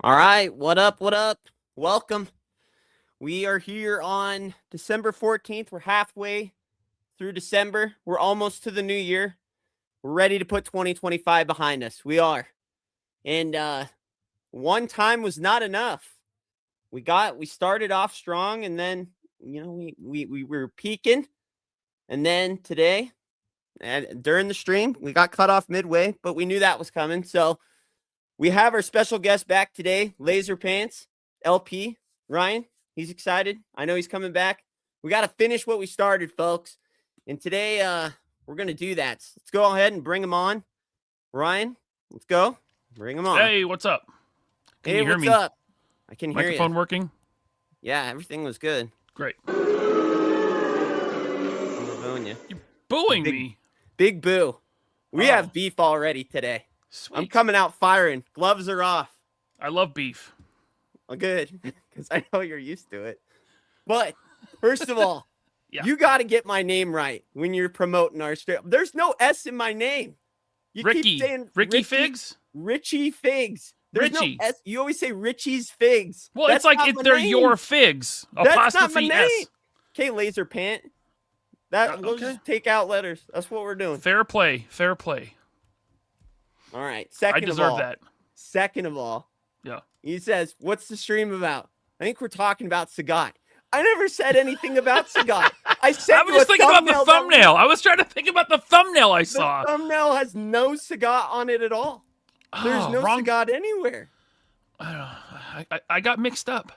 All right, what up? What up? Welcome. We are here on December 14th. We're halfway through December. We're almost to the new year. We're ready to put 2025 behind us. We are. And one time was not enough. We started off strong, and then we were peaking. And then today, during the stream, we got cut off midway, but we knew that was coming. So we have our special guest back today, Laser Pants, LP, Ryan. He's excited. I know he's coming back. We got to finish what we started, folks. And today, we're going to do that. Let's go ahead and bring him on. Ryan, let's go. Bring him on. Hey, what's up? Can you hear me? What's up? I can hear you. Microphone working? Yeah, everything was good. Great. I'm booing you. You're booing me? Big boo. We have beef already today. Sweet. I'm coming out firing. Gloves are off. I love beef. Well, good, because I know you're used to it. But first of all, yeah. You got to get my name right when you're promoting our stream. There's no S in my name. You keep saying Ricky Figs? Richie Figs. There's Richie. no S. You always say Richie's Figs. Well, it's like they're name. Your figs. That's not my name. S. Okay, Laser Pant. We'll just take out letters. That's what we're doing. Fair play. Fair play. All right. I deserve that. Second of all. Yeah. He says, what's the stream about? I think we're talking about Sagat. I never said anything about Sagat. I was just thinking about the thumbnail. I was trying to think about the thumbnail I saw. The thumbnail has no Sagat on it at all. There's no Sagat anywhere. I got mixed up.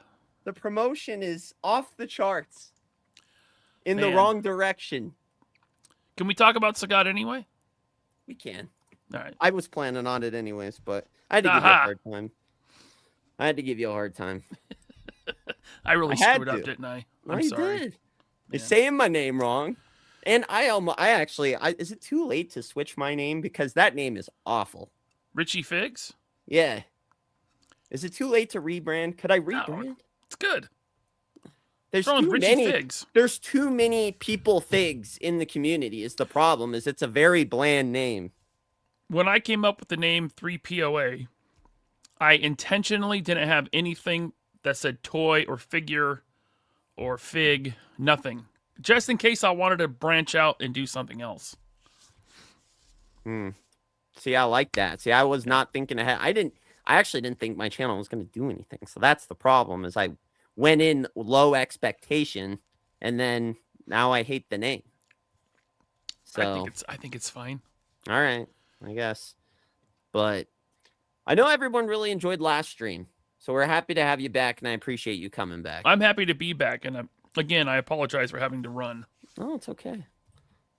The promotion is off the charts. In the wrong direction. Can we talk about Sagat anyway? We can. All right. I was planning on it anyways, but I had to give you a hard time. I had to give you a hard time. I really screwed up, didn't I? I'm sorry. Did. You're saying my name wrong. And is it too late to switch my name? Because that name is awful. Richie Figs? Yeah. Is it too late to rebrand? Could I rebrand? No, it's good. There's too many people Figs in the community is the problem. It's a very bland name. When I came up with the name 3POA, I intentionally didn't have anything that said toy or figure or fig, nothing. Just in case I wanted to branch out and do something else. See, I like that. See, I was not thinking ahead. I actually didn't think my channel was going to do anything. So that's the problem is I went in low expectation and then now I hate the name. So I think it's fine. All right, I guess. But I know everyone really enjoyed last stream. So we're happy to have you back, and I appreciate you coming back. I'm happy to be back, and again, I apologize for having to run. Oh, it's okay.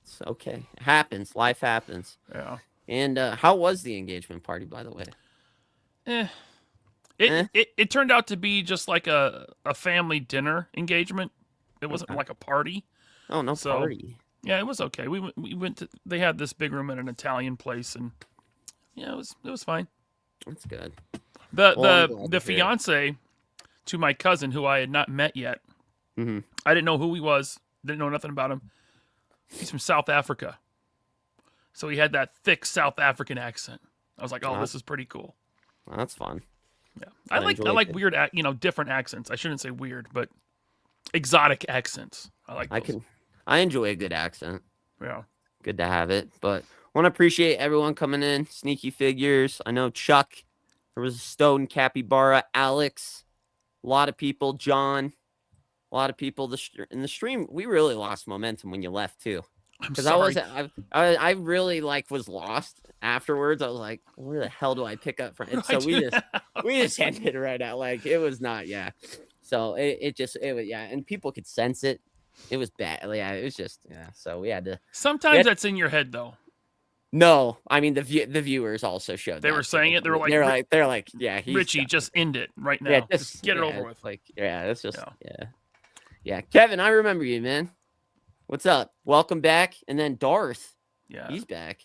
It's okay. It happens. Life happens. Yeah. And how was the engagement party, by the way? It turned out to be just like a family dinner engagement. It wasn't like a party. Oh, no party. Yeah, it was okay. We went to. They had this big room at an Italian place, and yeah, it was fine. That's good. The fiance to my cousin, who I had not met yet. Mm-hmm. I didn't know who he was. Didn't know nothing about him. He's from South Africa, so he had that thick South African accent. I was like, "Oh, this is pretty cool." Well, that's fun. Yeah, I like weird, different accents. I shouldn't say weird, but exotic accents. I like those. I enjoy a good accent. Yeah, good to have it. But want to appreciate everyone coming in. Sneaky Figures. I know Chuck. There was Stone, Capybara, Alex, a lot of people, John, a lot of people in the stream. We really lost momentum when you left too. Because I really was lost afterwards. I was like, where the hell do I pick up from? And so we just ended right out. Like it was not, yeah. So it was, yeah. And people could sense it. It was bad. Yeah, it was just, yeah. So we had to. Sometimes that's in your head though. No, I mean the viewers also showed. They were saying it. They were like, yeah, Richie, just end it right now. Yeah, just get it over with. Like, yeah, it's just, yeah. Kevin, I remember you, man. What's up? Welcome back. And then Darth, he's back,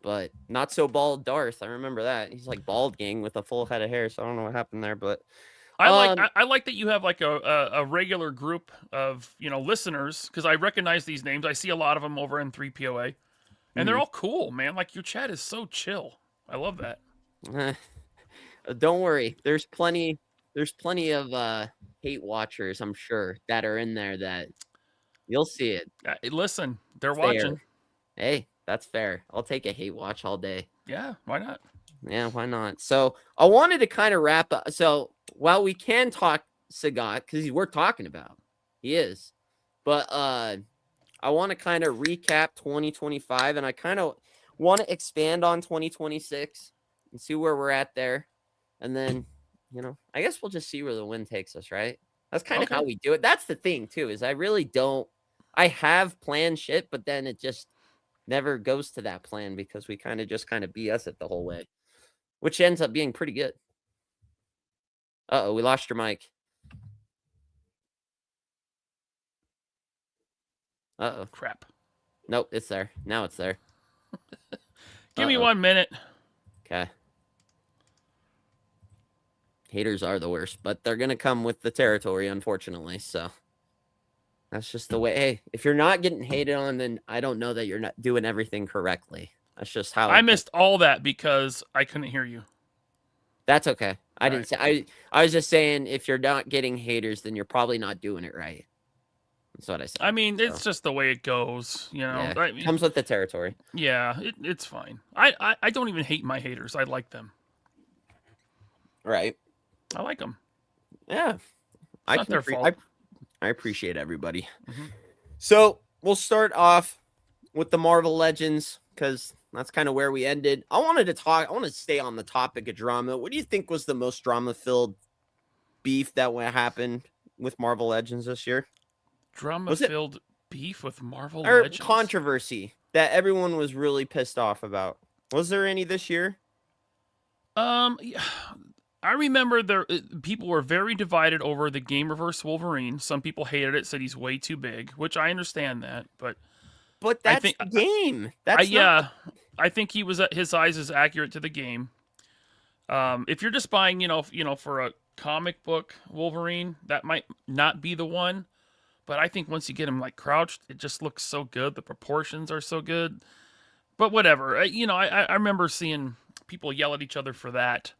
but not so bald Darth. I remember that he's like bald gang with a full head of hair. So I don't know what happened there, but I like that you have like a regular group of listeners because I recognize these names. I see a lot of them over in 3POA. And they're all cool, man. Like, your chat is so chill. I love that. Don't worry. There's plenty of hate watchers, I'm sure, that are in there that you'll see it. Listen, they're Fair. watching. Hey, that's fair. I'll take a hate watch all day. Yeah, why not? Yeah, why not? So I wanted to kind of wrap up. So while we can talk Sagat, because he's worth talking about, he is. But I want to kind of recap 2025, and I kind of want to expand on 2026 and see where we're at there. And then, I guess we'll just see where the wind takes us, right? That's kind of how we do it. That's the thing, too, is I really don't. I have planned shit, but then it just never goes to that plan because we kind of BS it the whole way, which ends up being pretty good. Uh-oh, we lost your mic. Uh-oh. Crap. Nope, it's there. Now it's there. Give me 1 minute. Okay. Haters are the worst, but they're going to come with the territory, unfortunately, so that's just the way. Hey, if you're not getting hated on, then I don't know that you're not doing everything correctly. That's just how I missed all that because I couldn't hear you. That's okay. I didn't say. I was just saying, if you're not getting haters, then you're probably not doing it right. That's what I said. I mean, it's just the way it goes, Yeah, I mean, comes with the territory. Yeah, it's fine. I don't even hate my haters. I like them. Right. I like them. Yeah. It's not their fault. I appreciate everybody. Mm-hmm. So we'll start off with the Marvel Legends because that's kind of where we ended. I want to stay on the topic of drama. What do you think was the most drama-filled beef that happened with Marvel Legends this year? Drama-filled beef with Marvel Legends? Or controversy that everyone was really pissed off about. Was there any this year? I remember people were very divided over the Gamerverse Wolverine. Some people hated it, said he's way too big, which I understand that, but that's the game. I think his size is accurate to the game. If you're just buying, for a comic book Wolverine, that might not be the one. But I think once you get him like crouched, it just looks so good. The proportions are so good. But whatever, I remember seeing people yell at each other for that.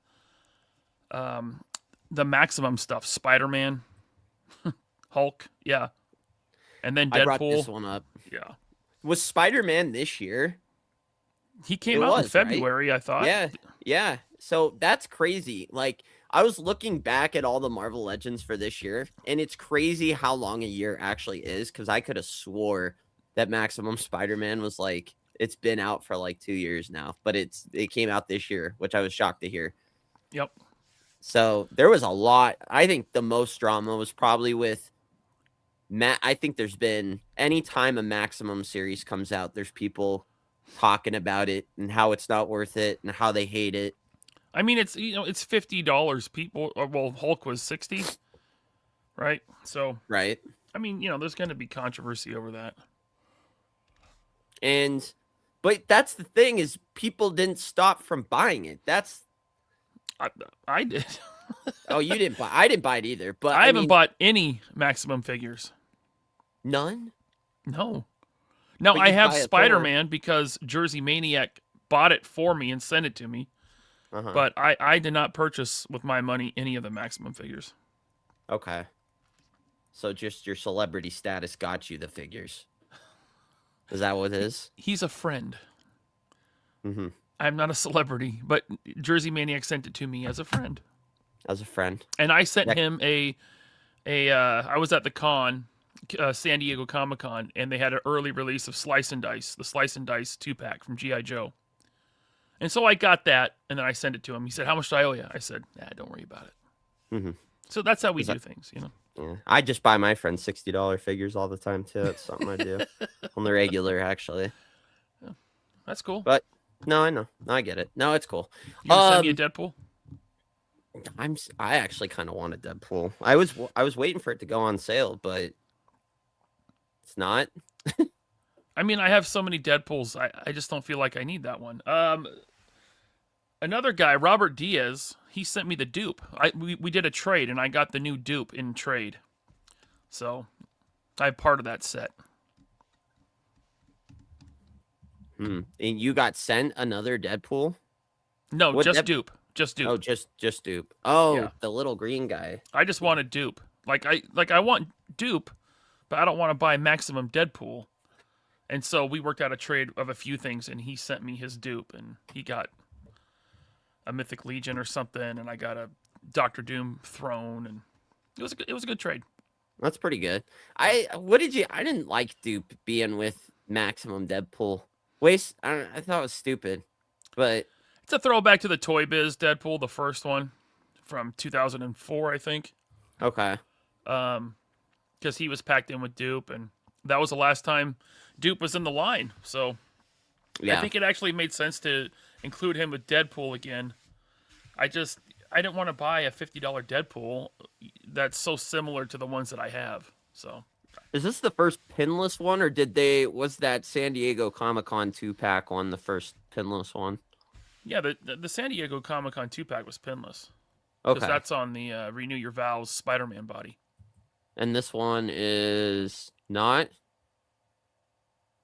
The Maximum stuff, Spider-Man, Hulk, yeah, and then Deadpool. I brought this one up. Yeah, was Spider-Man this year? He came out in February, right? I thought. Yeah. So that's crazy. Like, I was looking back at all the Marvel Legends for this year, and it's crazy how long a year actually is, because I could have swore that Maximum Spider-Man was like, it's been out for like 2 years now, but it came out this year, which I was shocked to hear. Yep. So there was a lot. I think the most drama was probably with Matt. I think there's been, any time a Maximum series comes out, there's people talking about it and how it's not worth it and how they hate it. I mean, it's $50. People, well, Hulk was $60, right? So, right. I mean, there's going to be controversy over that. But that's the thing, is people didn't stop from buying it. I did. Oh, you didn't buy? I didn't buy it either. But I haven't bought any Maximum figures. None? No. Now I have Spider-Man because Jersey Maniac bought it for me and sent it to me. Uh-huh. But I did not purchase with my money any of the Maximum figures. Okay. So just your celebrity status got you the figures. Is that what it is? He's a friend. Mm-hmm. I'm not a celebrity, but Jersey Maniac sent it to me as a friend. As a friend. And I sent him I was at the con, San Diego Comic-Con, and they had an early release of Slice and Dice, the Slice and Dice 2-pack from G.I. Joe. And so I got that, and then I sent it to him. He said, "How much do I owe you?" I said, don't worry about it. Mm-hmm. So that's how we do things, Yeah. I just buy my friends $60 figures all the time, too. It's something I do. On the regular, actually. Yeah. That's cool. But, no, I know. No, I get it. No, it's cool. You gonna send me a Deadpool? I actually kind of want a Deadpool. I was waiting for it to go on sale, but it's not. I mean, I have so many Deadpools. I just don't feel like I need that one. Another guy, Robert Diaz, he sent me the dupe. We did a trade, and I got the new dupe in trade. So, I have part of that set. And you got sent another Deadpool? No, just dupe. Just Oh, dupe. just dupe. Oh, Yeah. the little green guy. I just want a dupe. I want dupe, but I don't want to buy Maximum Deadpool. And so we worked out a trade of a few things, and he sent me his dupe, and he got a Mythic Legion or something, and I got a Doctor Doom throne, and it was a good trade. That's pretty good. I didn't like dupe being with Maximum Deadpool. I thought it was stupid, but It's a throwback to the Toy Biz Deadpool, the first one from 2004, I think. okay. Because he was packed in with dupe, and that was the last time dupe was in the line. So Yeah. I think it actually made sense to include him with Deadpool again. I didn't want to buy a $50 Deadpool that's so similar to the ones that I have. So Is this the first pinless one, or was that San Diego Comic-Con 2-pack on the first pinless one? yeah, the San Diego Comic-Con 2-pack was pinless. Because Okay. that's on the Renew Your Vows Spider-Man body. And this one is not?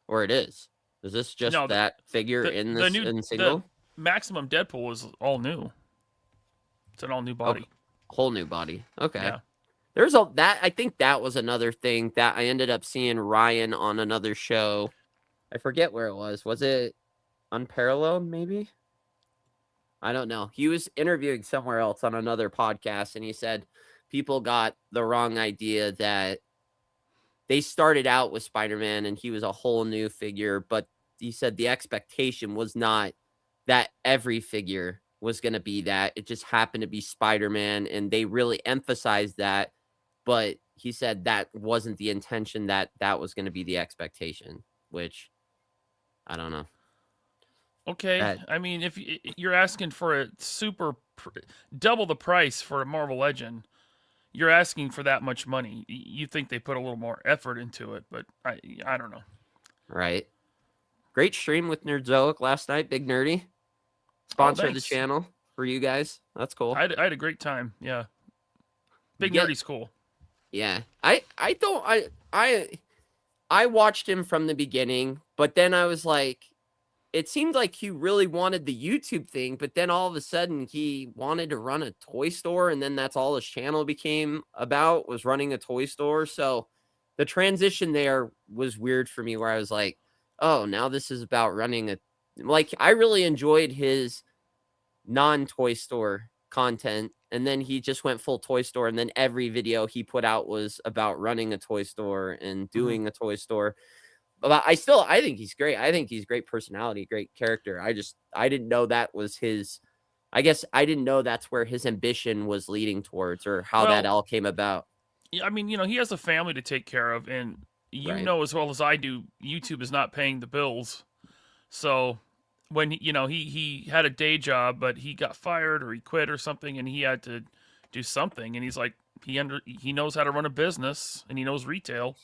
Or it is? Is this just No, that figure in this in single? The Maximum Deadpool is all new. It's an all new body. Whole new body. Okay. Yeah. I think that was another thing that I ended up seeing Ryan on another show. I forget where it was. Was it Unparalleled, maybe? I don't know. He was interviewing somewhere else on another podcast, and he said people got the wrong idea that they started out with Spider-Man and he was a whole new figure, but he said the expectation was not that every figure was going to be that. It just happened to be Spider-Man, and they really emphasized that, but he said that wasn't the intention, that was going to be the expectation, which I don't know. Okay. I mean, if you're asking for a double the price for a Marvel Legend, you're asking for that much money. You think they put a little more effort into it, but I don't know. Right. Great stream with Nerdzoic last night. Big Nerdy. Sponsor of the thanks. channel for you guys. That's cool. I had a great time. Yeah. Big Nerdy's cool. Yeah. I watched him from the beginning, but then I was like, it seemed like he really wanted the YouTube thing, but then all of a sudden he wanted to run a toy store, and then that's all his channel became about, was running a toy store. So the transition there was weird for me, where I was like, oh, now this is about running I really enjoyed his non-toy store content, and then he just went full toy store, and then every video he put out was about running a toy store and doing a toy store. But I think he's great. I think he's great personality, great character. I didn't know that was I guess I didn't know that's where his ambition was leading towards, or how that all came about. Yeah, I mean, he has a family to take care of, and you Right. know as well as I do, YouTube is not paying the bills. So when he had a day job, but he got fired or he quit or something, and he had to do something, and he's like, he knows how to run a business, and he knows retail,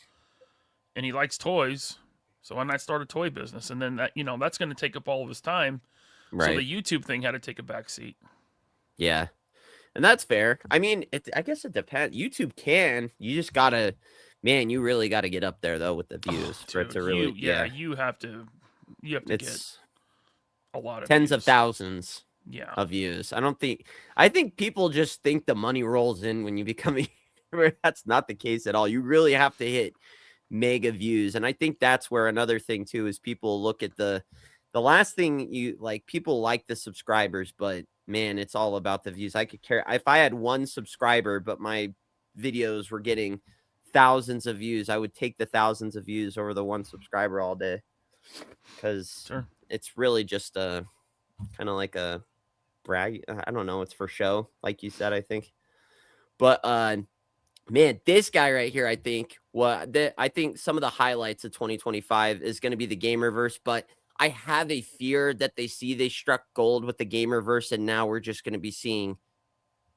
and he likes toys. So why not start a toy business? And then that's going to take up all of his time. Right. So the YouTube thing had to take a back seat. Yeah. And that's fair. I mean, I guess it depends. YouTube you just gotta, man, you really got to get up there though with the views for it to really, you have to get a lot of tens views. of thousands of views. I think people just think the money rolls in when you become a YouTuber. That's not the case at all. You really have to hit mega views. And I think that's where another thing too is people look at the last thing people like the subscribers, but man, it's all about the views. I could care if I had one subscriber, but my videos were getting thousands of views. I would take the thousands of views over the one subscriber all day, because it's really just a kind of like a brag. I don't know. It's for show, like you said, I think. But man, this guy right here, I think some of the highlights of 2025 is going to be the Gamerverse, but I have a fear that they struck gold with the Gamerverse, and now we're just going to be seeing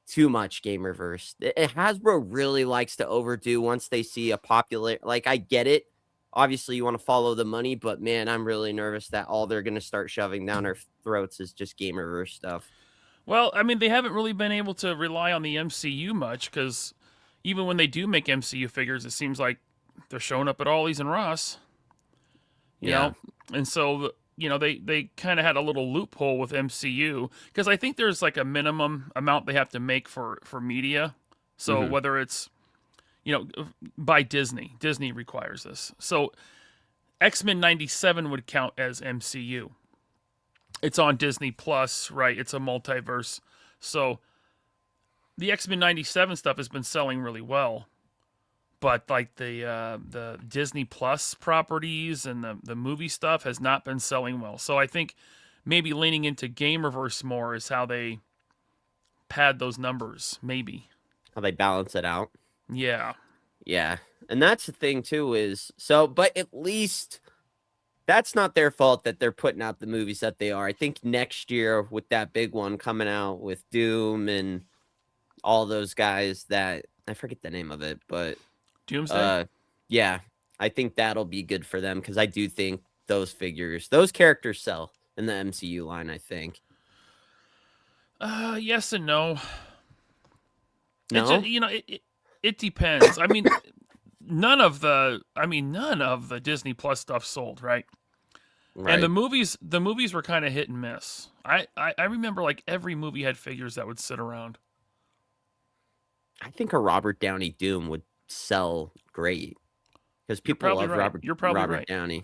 too much Gamerverse. Hasbro really likes to overdo once they see a popular, I get it. Obviously, you want to follow the money, but man, I'm really nervous that all they're going to start shoving down our throats is just Gamerverse stuff. Well, I mean, they haven't really been able to rely on the MCU much, because even when they do make MCU figures, it seems like they're showing up at Ollie's and Ross. You know? And so they kind of had a little loophole with MCU because I think there's like a minimum amount they have to make for media. So Hmm. whether it's by Disney requires this. So X-Men 97 would count as MCU. It's on Disney Plus, right? It's a multiverse. So the X-Men 97 stuff has been selling really well. But like the Disney Plus properties and the movie stuff has not been selling well. So I think maybe leaning into Gamerverse more is how they pad those numbers. Maybe. How they balance it out. Yeah. Yeah. And that's the thing too is so, but at least that's not their fault that they're putting out the movies that they are. I think next year with that big one coming out with Doom and all those guys that I forget the name of it, but Doomsday. yeah, I think that'll be good for them because I do think those figures, those characters sell in the MCU line, I think. Yes and no. It No? just, it depends. I mean, none of the Disney Plus stuff sold, right? Right. And the movies were kind of hit and miss. I remember like every movie had figures that would sit around. I think a Robert Downey Doom would sell great because You're people probably love right. You're probably Robert right. Downey,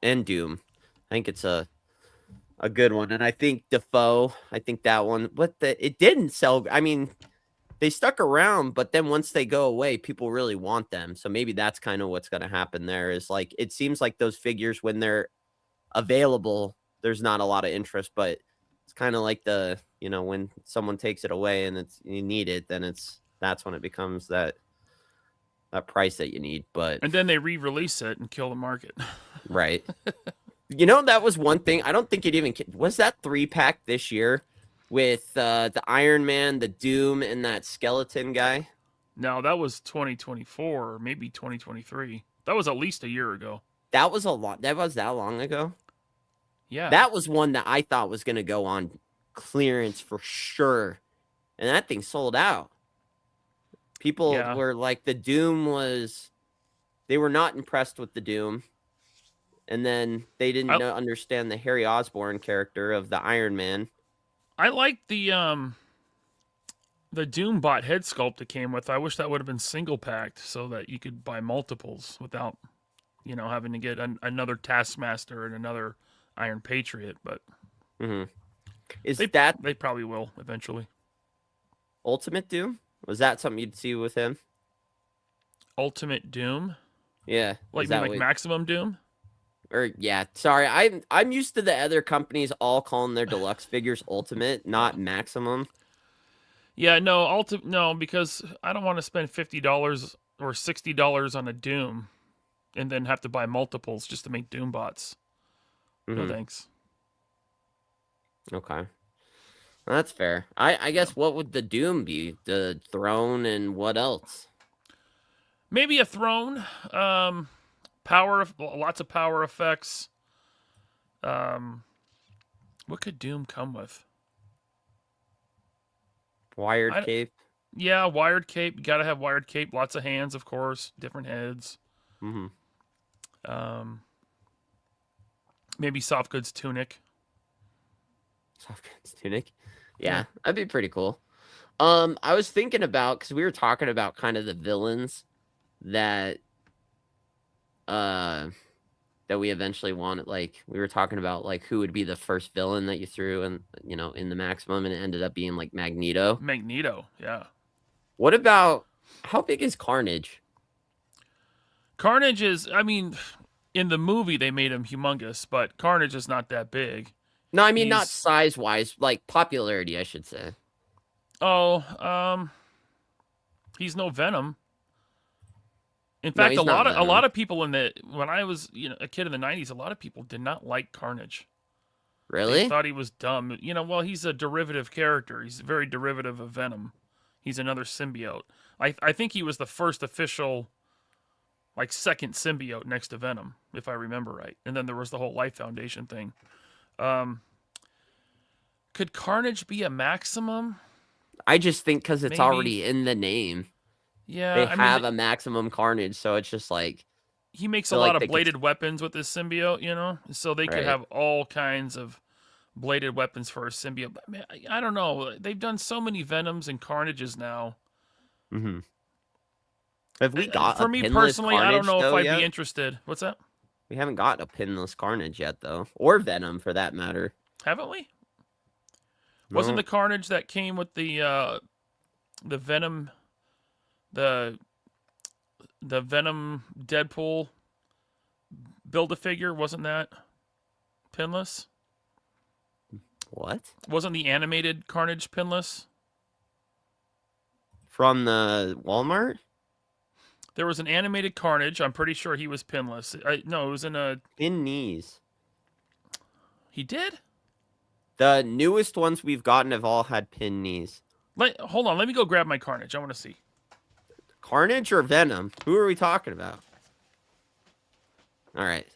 and Doom. I think it's a good one, and I think Defoe. I think that one, but it didn't sell. I mean, they stuck around, but then once they go away, people really want them. So maybe that's kind of what's going to happen there. Is like it seems like those figures when they're available, there's not a lot of interest, but it's kind of like when someone takes it away and you need it, then that's when it becomes that price that you need. But And then they re-release it and kill the market. right. That was one thing. I don't think it even was that 3-pack this year with the Iron Man, the Doom, and that skeleton guy. No, that was 2024 or maybe 2023. That was at least a year ago. That was a lot. That was that long ago. Yeah. That was one that I thought was going to go on clearance for sure. And that thing sold out. People were like, the Doom was, they were not impressed with the Doom. And then they didn't understand the Harry Osborn character of the Iron Man. I like the Doombot head sculpt it came with. I wish that would have been single packed so that you could buy multiples without, having to get another Taskmaster and another Iron Patriot. But they probably will eventually. Ultimate Doom? Was that something you'd see with him? Ultimate Doom? Yeah. Like Maximum Doom? Or yeah, sorry, I'm used to the other companies all calling their deluxe figures Ultimate, not Maximum. Yeah, no, because I don't want to spend $50 or $60 on a Doom and then have to buy multiples just to make Doom bots. No thanks. Okay. Well, that's fair. I guess what would the Doom be? The throne and what else? Maybe a throne. Lots of power effects. What could Doom come with? Wired cape. Yeah, wired cape. You gotta have wired cape. Lots of hands, of course. Different heads. Maybe soft goods tunic. Soft goods tunic. Yeah, that'd be pretty cool. I was thinking about because we were talking about kind of the villains that we eventually wanted. Like we were talking about like who would be the first villain that you threw in in the Maximum, and it ended up being like Magneto. Yeah. What about how big is Carnage? Carnage is, I mean, in the movie they made him humongous, but Carnage is not that big. No, I mean not size wise, like popularity, I should say. Oh, he's no Venom. In fact, a lot of people when I was a kid in the 90s, a lot of people did not like Carnage. Really? They thought he was dumb. Well, he's a derivative character. He's very derivative of Venom. He's another symbiote. I think he was the first official, like, second symbiote next to Venom, if I remember right. And then there was the whole Life Foundation thing. Could Carnage be a Maximum? I just think because it's already in the name. Yeah, they have a Maximum Carnage, so it's just like he makes a feel lot like of they could, bladed weapons with his symbiote, you know, so they could right? have all kinds of bladed weapons for a symbiote. But man, I don't know. They've done so many Venoms and Carnages now. Mm-hmm. Have we got a For me pinless personally, I don't Carnage know if though I'd be yet? interested. What's that? We haven't got a pinless Carnage yet though, or Venom for that matter. Haven't we? Wasn't No, the Carnage that came with the Venom, the Venom Deadpool Build-A-Figure? Wasn't that pinless? what? Wasn't the animated Carnage pinless? From the Walmart? There was an animated Carnage. I'm pretty sure he was pinless. No, it was in a. Pin knees. He did. The newest ones we've gotten have all had pin knees. Hold on. Let me go grab my Carnage. I want to see. Carnage or Venom? Who are we talking about? All right.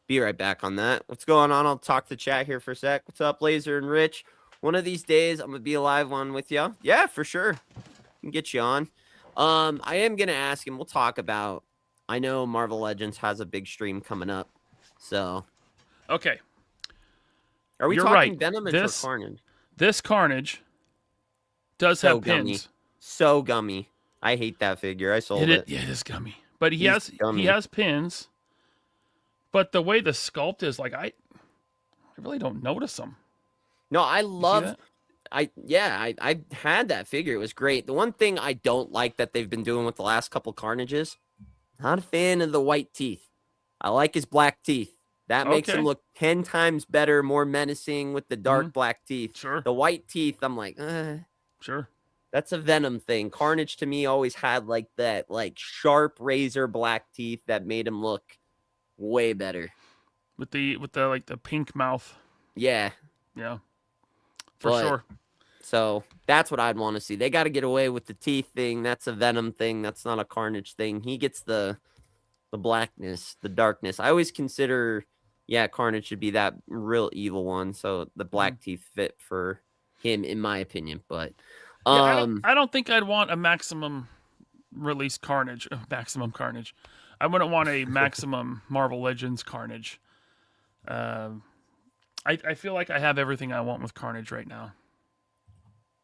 Be right back on that. What's going on? I'll talk to chat here for a sec. What's up, Laser and Rich? One of these days, I'm going to be a live one with you. Yeah, for sure. Can get you on. I am going to ask him. We'll talk about, I know Marvel Legends has a big stream coming up. So. Okay. Are we You're talking right. Venom or Carnage? This Carnage does have gummy. pins. So gummy. I hate that figure. I sold it. Yeah, it is gummy. But he gummy. has pins. But the way the sculpt is, like, I really don't notice them. No, I love. I had that figure. It was great. The one thing I don't like that they've been doing with the last couple Carnages, not a fan of the white teeth. I like his black teeth. That makes him look 10 times better, more menacing with the dark black teeth. Sure. The white teeth, I'm like, sure. That's a Venom thing. Carnage to me always had like that, like sharp razor black teeth that made him look way better. With the like the pink mouth. Yeah. Yeah. For sure. So that's what I'd want to see. They got to get away with the teeth thing. That's a Venom thing. That's not a Carnage thing. He gets the blackness, the darkness. I always consider, Carnage should be that real evil one. So the black teeth fit for him, in my opinion. But I don't think I'd want a maximum release Carnage. Maximum Carnage. I wouldn't want a maximum Marvel Legends Carnage. I feel like I have everything I want with Carnage right now.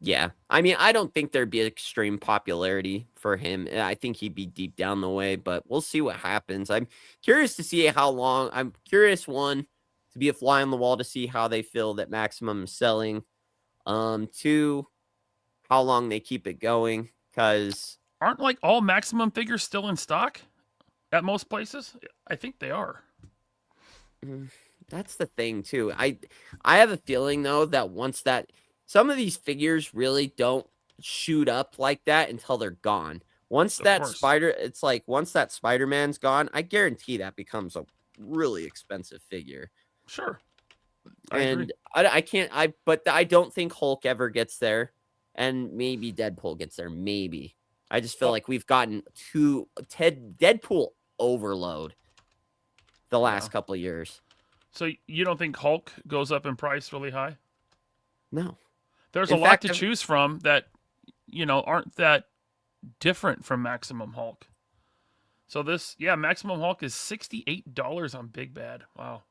Yeah. I mean, I don't think there'd be extreme popularity for him. I think he'd be deep down the way, but we'll see what happens. I'm curious to see how long. I'm curious, one, to be a fly on the wall to see how they feel that Maximum is selling. Two, how long they keep it going, because aren't like all Maximum figures still in stock at most places? I think they are. That's the thing too. I have a feeling though that once that some of these figures really don't shoot up like that until they're gone. Once that once that Spider-Man's gone, I guarantee that becomes a really expensive figure. Sure. And I don't think Hulk ever gets there, and maybe Deadpool gets there. Maybe. I just feel like we've gotten Deadpool overload the last couple of years. So you don't think Hulk goes up in price really high? No. There's a lot to choose from that, aren't that different from Maximum Hulk. So Maximum Hulk is $68 on Big Bad. Wow.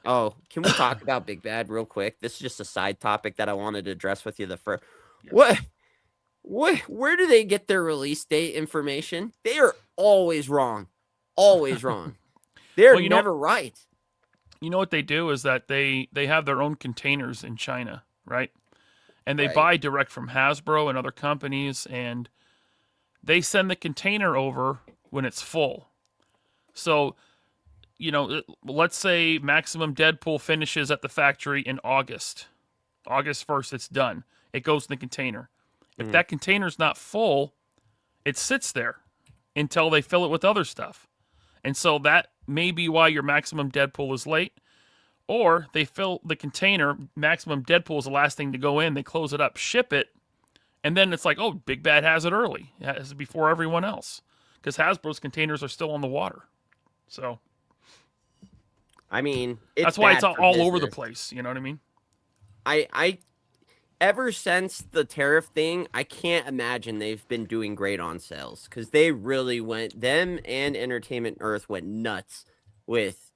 Oh, can we talk about Big Bad real quick? This is just a side topic that I wanted to address with you. Where do they get their release date information? They are always wrong. Always wrong. They're never right. You know what they do is that they have their own containers in China, right? And they buy direct from Hasbro and other companies, and they send the container over when it's full. So, let's say Maximum Deadpool finishes at the factory in August. August 1st, it's done. It goes in the container. If that container's not full, it sits there until they fill it with other stuff. And so that may be why your Maximum Deadpool is late. Or they fill the container, Maximum Deadpool is the last thing to go in, they close it up, ship it, and then it's like, oh, Big Bad has it early. It has it before everyone else. Because Hasbro's containers are still on the water. So, I mean, that's why it's all over the place. You know what I mean? ever since the tariff thing, I can't imagine they've been doing great on sales because they really went, them and Entertainment Earth went nuts with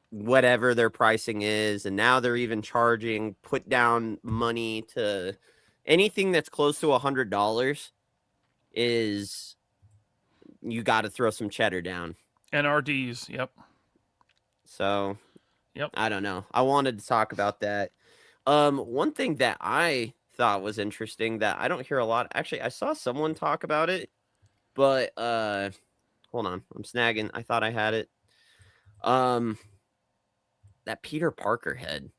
whatever their pricing is. And now they're even charging put down money to anything that's close to $100 is you got to throw some cheddar down. NRDs, yep. So, yep. I don't know. I wanted to talk about that. One thing that I thought was interesting that I don't hear a lot. Actually, I saw someone talk about it, but hold on, I'm snagging. I thought I had it. That Peter Parker head,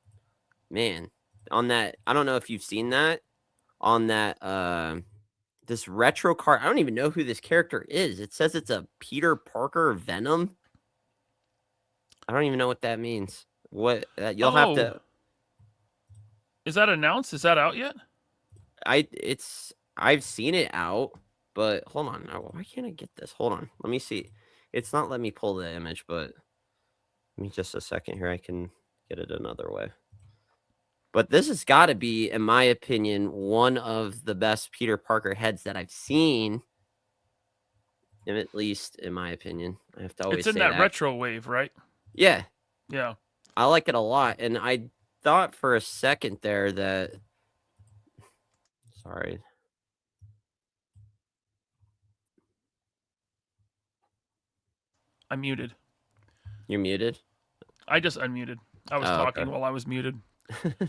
man, on that. I don't know if you've seen that on that. This retro card. I don't even know who this character is. It says it's a Peter Parker Venom. I don't even know what that means. What you'll have to. Is that announced? Is that out yet? I've seen it out, but hold on. Why can't I get this? Hold on. Let me see. It's not letting me pull the image, but give me just a second here. I can get it another way. But this has got to be, in my opinion, one of the best Peter Parker heads that I've seen. At least in my opinion. I have to always It's in say that retro wave, right? Yeah. Yeah. I like it a lot. And I thought for a second there that... Sorry. I'm muted. You're muted? I just unmuted. I was talking while I was muted.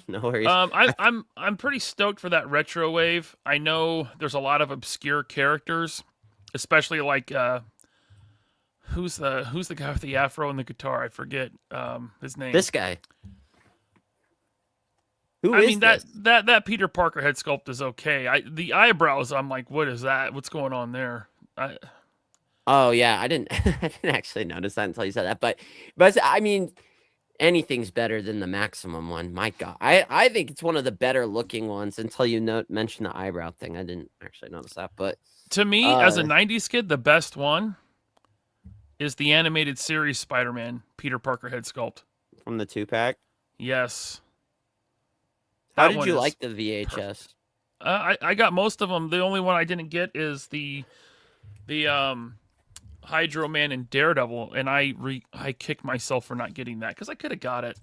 No worries. I'm pretty stoked for that retro wave. I know there's a lot of obscure characters, especially like who's the guy with the afro and the guitar? I forget his name. This guy. I mean that Peter Parker head sculpt is okay. The eyebrows, I'm like, what is that? What's going on there? Oh yeah, I didn't actually notice that until you said that. But I mean, anything's better than the Maximum one. My God, I think it's one of the better looking ones until you mentioned the eyebrow thing. I didn't actually notice that. But to me, as a '90s kid, the best one is the animated series Spider-Man Peter Parker head sculpt from the 2-pack. Yes. How did you like the VHS? I got most of them. The only one I didn't get is the Hydro Man and Daredevil, and I kicked myself for not getting that because I could have got it.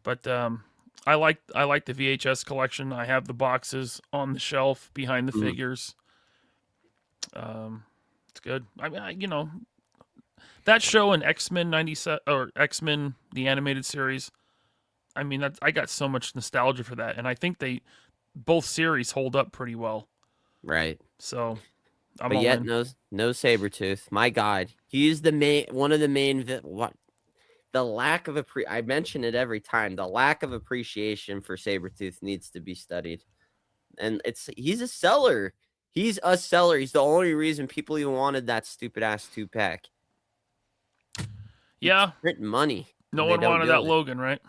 But I like the VHS collection. I have the boxes on the shelf behind the figures. It's good. I mean, that show in X-Men 97 or X-Men the animated series. I mean, I got so much nostalgia for that, and I think both series hold up pretty well. Right. So, but yet no Sabretooth. My God, he's one of the main. The lack of I mention it every time. The lack of appreciation for Sabretooth needs to be studied, and he's a seller. He's a seller. He's the only reason people even wanted that stupid ass 2-pack. Yeah, print money. No one wanted that Logan, right?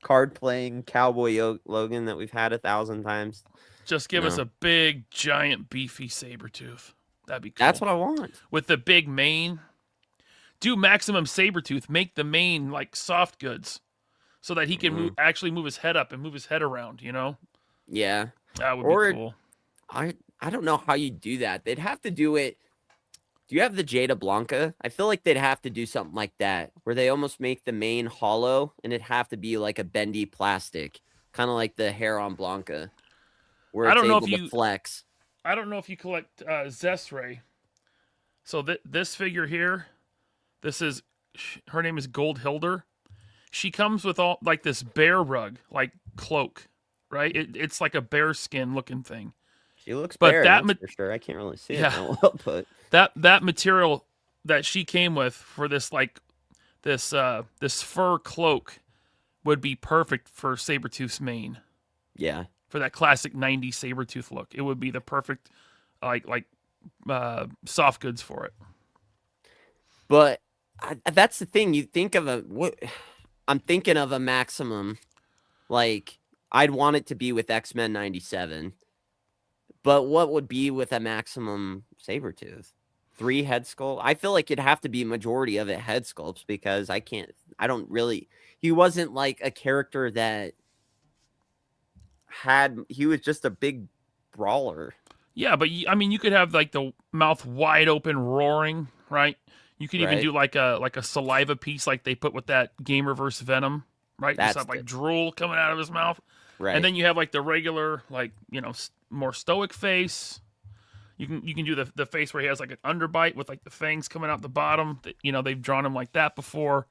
Card playing cowboy Logan that we've had 1,000 times. Just give us a big, giant, beefy Sabretooth. That'd be cool. That's what I want. With the big mane. Do Maximum Sabretooth. Make the mane like soft goods. So that he can actually move his head up and move his head around, Yeah. That would be cool. I don't know how you do that. They'd have to do it. Do you have the Jada Blanca? I feel like they'd have to do something like that, where they almost make the mane hollow, and it'd have to be like a bendy plastic, kind of like the hair on Blanca, where it's able to flex. I don't know if you collect Zesray. So this figure here, her name is Gold Hilder. She comes with all like this bear rug, like cloak, right? It's like a bear skin looking thing. She looks bare, that's for sure. I can't really see it that well, but that material that she came with for this this fur cloak would be perfect for Sabretooth's mane. Yeah. For that classic 90s Sabretooth look. It would be the perfect like soft goods for it. But that's the thing. You think of I'm thinking of a Maximum. Like, I'd want it to be with X-Men 97. But what would be with a Maximum Sabretooth? 3 head sculpt? I feel like it'd have to be majority of it head sculpts because he wasn't like a character that he was just a big brawler. Yeah, but I mean, you could have like the mouth wide open, roaring, right? You could even Right. do like a saliva piece, like they put with that Gamerverse Venom, right? Just That's have like good. drool coming out of his mouth, and Right. then you have like the regular, like more stoic face. You can do the face where he has like an underbite with like the fangs coming out the bottom. They've drawn him like that before.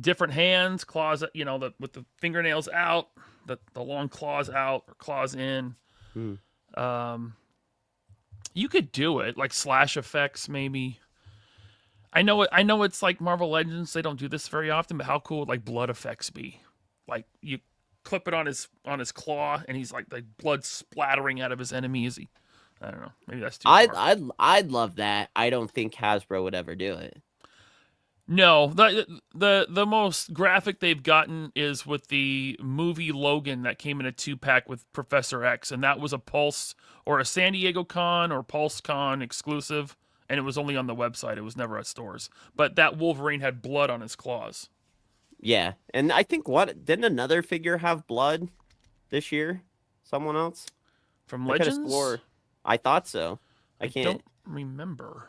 Different hands, claws, with the fingernails out, the long claws out or claws in. Hmm. You could do it like slash effects, maybe. I know it's like Marvel Legends. They don't do this very often, but how cool would like blood effects be? Like you clip it on his claw, and he's like blood splattering out of his enemy. Is he? I don't know. Maybe that's too far. I'd love that. I don't think Hasbro would ever do it. No, the most graphic they've gotten is with the movie Logan that came in a 2-pack with Professor X, and that was a Pulse or a San Diego Con or Pulse Con exclusive, and it was only on the website. It was never at stores. But that Wolverine had blood on his claws. Yeah, and I think didn't another figure have blood this year? Someone else From I could have Legends? swore. I thought so. I don't can't. remember.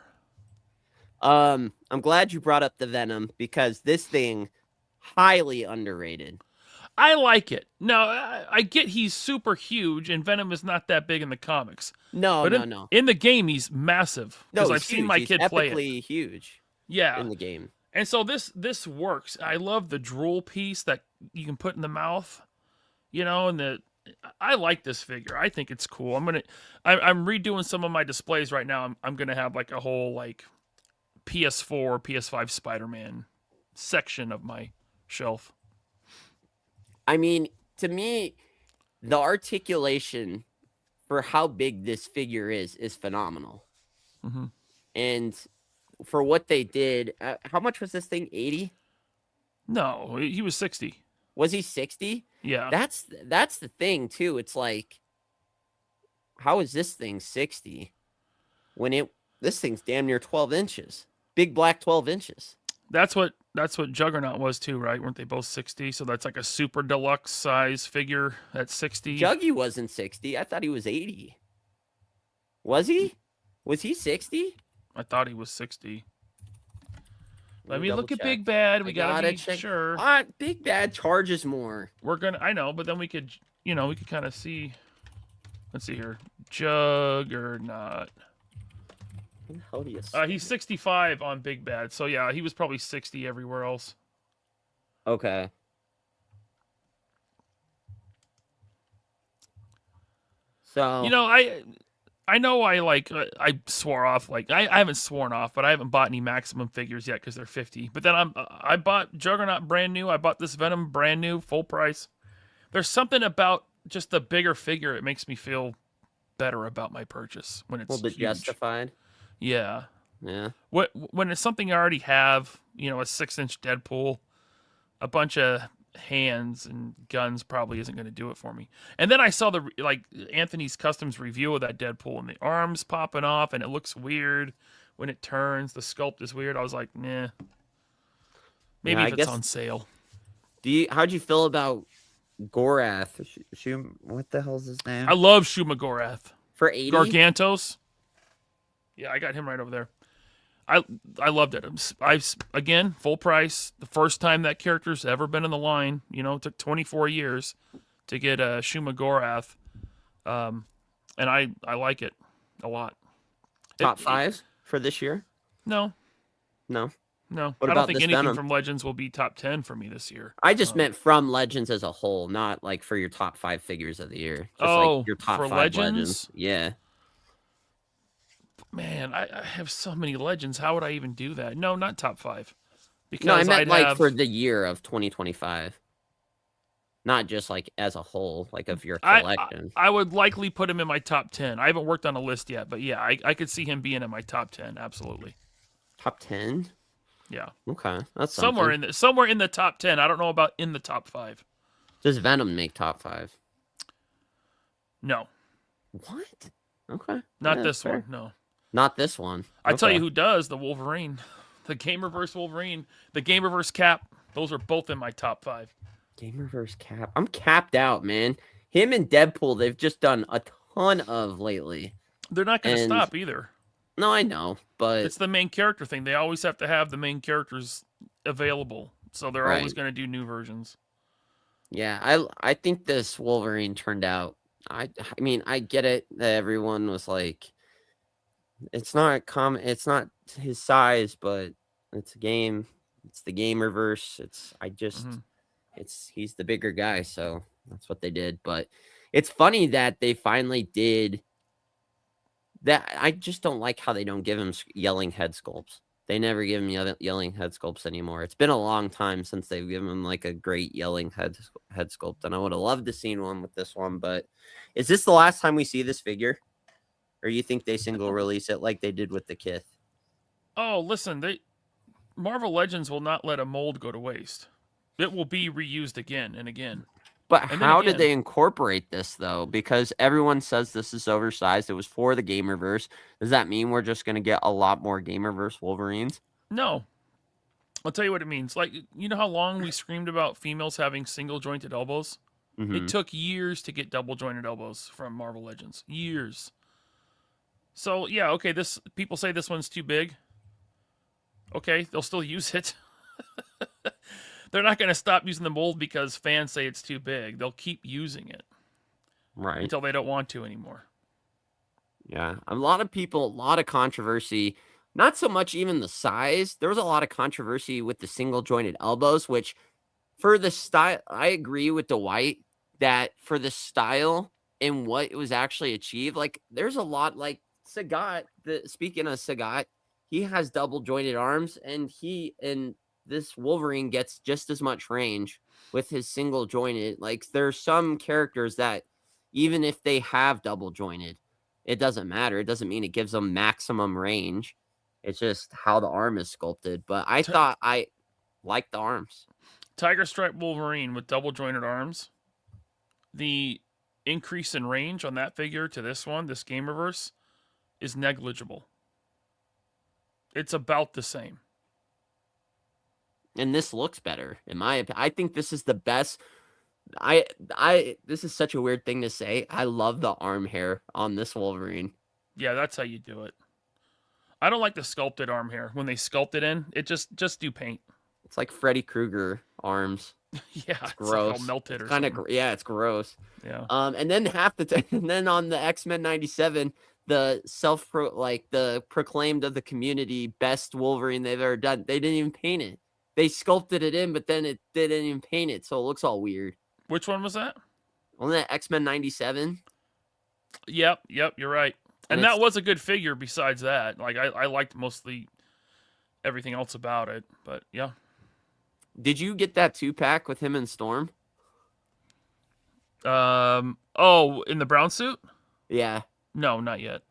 I'm glad you brought up the Venom because this thing highly underrated. I like it. Now, I get he's super huge, and Venom is not that big in the comics. No, But no. in the game, he's massive. No, Because he's I've seen huge. my He's kid play it. epically huge Yeah. in the game. And so this works. I love the drool piece that you can put in the mouth, and I like this figure. I think it's cool. I'm redoing some of my displays right now. I'm gonna have like a whole like PS4, PS5 Spider-Man section of my shelf. I mean, to me, the articulation for how big this figure is phenomenal. Mm-hmm. And for what they did, how much was this thing? 80? No, he was 60. Was he 60? Yeah. That's the thing too. It's like, how is this thing 60 when this thing's damn near 12 inches? Big black 12 inches. That's what Juggernaut was too, right? Weren't they both 60? So that's like a super deluxe size figure at 60. Juggy wasn't 60. I thought he was 80. Was he? Was he 60? I thought he was 60. Let me look at check. Big Bad. We gotta be check. sure. Big Bad charges more. I know, but then we could kind of see. Let's see here. Juggernaut. How do you he's 65 on Big Bad. So yeah, he was probably 60 everywhere else. Okay. So I know I swore off, like I haven't sworn off, but I haven't bought any Maximum figures yet because they're 50. But then I bought Juggernaut brand new. I bought this Venom brand new, full price. There's something about just the bigger figure. It makes me feel better about my purchase when it's a little bit huge. justified. Yeah. Yeah. When it's something I already have, a 6-inch Deadpool, a bunch of hands and guns probably isn't going to do it for me. And then I saw Anthony's Customs review of that Deadpool, and the arms popping off, and it looks weird when it turns. The sculpt is weird. I was like, nah. Maybe if it's on sale. How'd you feel about Gorath? What the hell's his name? I love Shuma Gorath. For 80? Gargantos. Yeah, I got him right over there. I loved it. Again, full price. The first time that character's ever been in the line. It took 24 years to get Shuma Gorath. And I like it a lot. Top 5 for this year? No. No. I What don't about think this anything Venom? from Legends will be top 10 for me this year. I just meant from Legends as a whole, not like for your top 5 figures of the year. Just like your top for 5 Legends. Yeah. Man, I have so many Legends. How would I even do that? No, not top 5. Because No, I meant for the year of 2025. Not just like as a whole, like of your collection. I would likely put him in my top 10. I haven't worked on a list yet, but yeah, I could see him being in my top 10, absolutely. Top 10? Yeah. Okay, that's somewhere in the top 10. I don't know about in the top 5. Does Venom make top 5? No. What? Okay. Not this one, no. Not this one. I tell you who does, the Wolverine. The Gamerverse Wolverine. The Gamerverse Cap. Those are both in my top 5. Gamerverse Cap. I'm capped out, man. Him and Deadpool, they've just done a ton of lately. They're not going to And stop either. no, I know, but It's the main character thing. They always have to have the main characters available, so they're always right. going to do new versions. Yeah, I think this Wolverine turned out. I mean, I get it that everyone was like, it's not it's not his size, but it's a game. It's the Gamerverse. Mhm. He's the bigger guy, so that's what they did. But it's funny that they finally did that. I just don't like how they don't give him yelling head sculpts. They never give him yelling head sculpts anymore. It's been a long time since they've given him like a great yelling head sculpt, and I would have loved to seen one with this one. But is this the last time we see this figure, or you think they single release it like they did with the Kith? Oh, listen, Marvel Legends will not let a mold go to waste. It will be reused again and again. But And how again. did they incorporate this though? Because everyone says this is oversized. It was for the Gamerverse. Does that mean we're just going to get a lot more Gamerverse Wolverines? No. I'll tell you what it means. Like, you know how long we screamed about females having single jointed elbows? Mm-hmm. It took years to get double jointed elbows from Marvel Legends. Years. So, yeah, okay, people say this one's too big. Okay, they'll still use it. They're not going to stop using the mold because fans say it's too big. They'll keep using it Right. until they don't want to anymore. Yeah. A lot of controversy. Not so much even the size. There was a lot of controversy with the single jointed elbows, which for the style, I agree with the White that for the style and what it was actually achieved, like there's a lot like Sagat. Speaking of Sagat, he has double jointed arms, and this Wolverine gets just as much range with his single jointed. Like there's some characters that even if they have double jointed, it doesn't matter. It doesn't mean it gives them maximum range. It's just how the arm is sculpted. But I thought I liked the arms. Tiger Stripe Wolverine with double jointed arms. The increase in range on that figure to this one, this Gamerverse, is negligible. It's about the same. And this looks better, in my opinion. I think this is the best. This is such a weird thing to say. I love the arm hair on this Wolverine. Yeah, that's how you do it. I don't like the sculpted arm hair. When they sculpt it in, it just do paint. It's like Freddy Krueger arms. Yeah, it's gross. like all melted or kind something. of yeah, it's gross. Yeah. And then and then on the X-Men 97, the the proclaimed of the community best Wolverine they've ever done. They didn't even paint it. They sculpted it in, but then they didn't even paint it, so it looks all weird. Which one was that? On that X-Men 97. Yep, you're right. And that was a good figure besides that. Like I liked mostly everything else about it, but yeah. Did you get that 2-pack with him and Storm? Oh, in the brown suit? Yeah. No, not yet.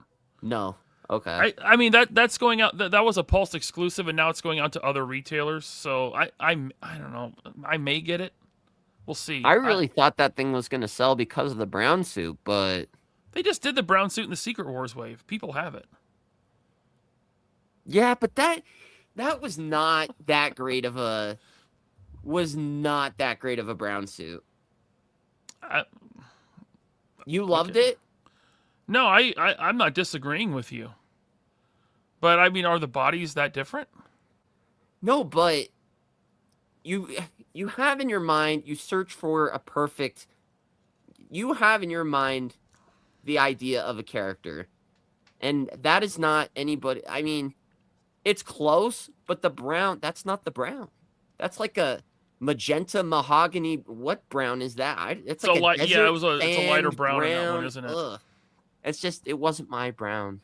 No. Okay. I mean that's going out. That was a Pulse exclusive, and now it's going out to other retailers. So I don't know. I may get it. We'll see. I really thought that thing was going to sell because of the brown suit, but they just did the brown suit in the Secret Wars wave. People have it. Yeah, but that was not that great of a brown suit. You loved it? No, I'm not disagreeing with you. But I mean, are the bodies that different? No, but you have in your mind, you search for a perfect. You have in your mind the idea of a character, and that is not anybody. I mean, it's close, but the brown, that's not the brown. That's like a magenta mahogany. What brown is that? It's like a desert yeah, it's a lighter brown in that one, isn't it? Ugh. It's just, it wasn't my brown.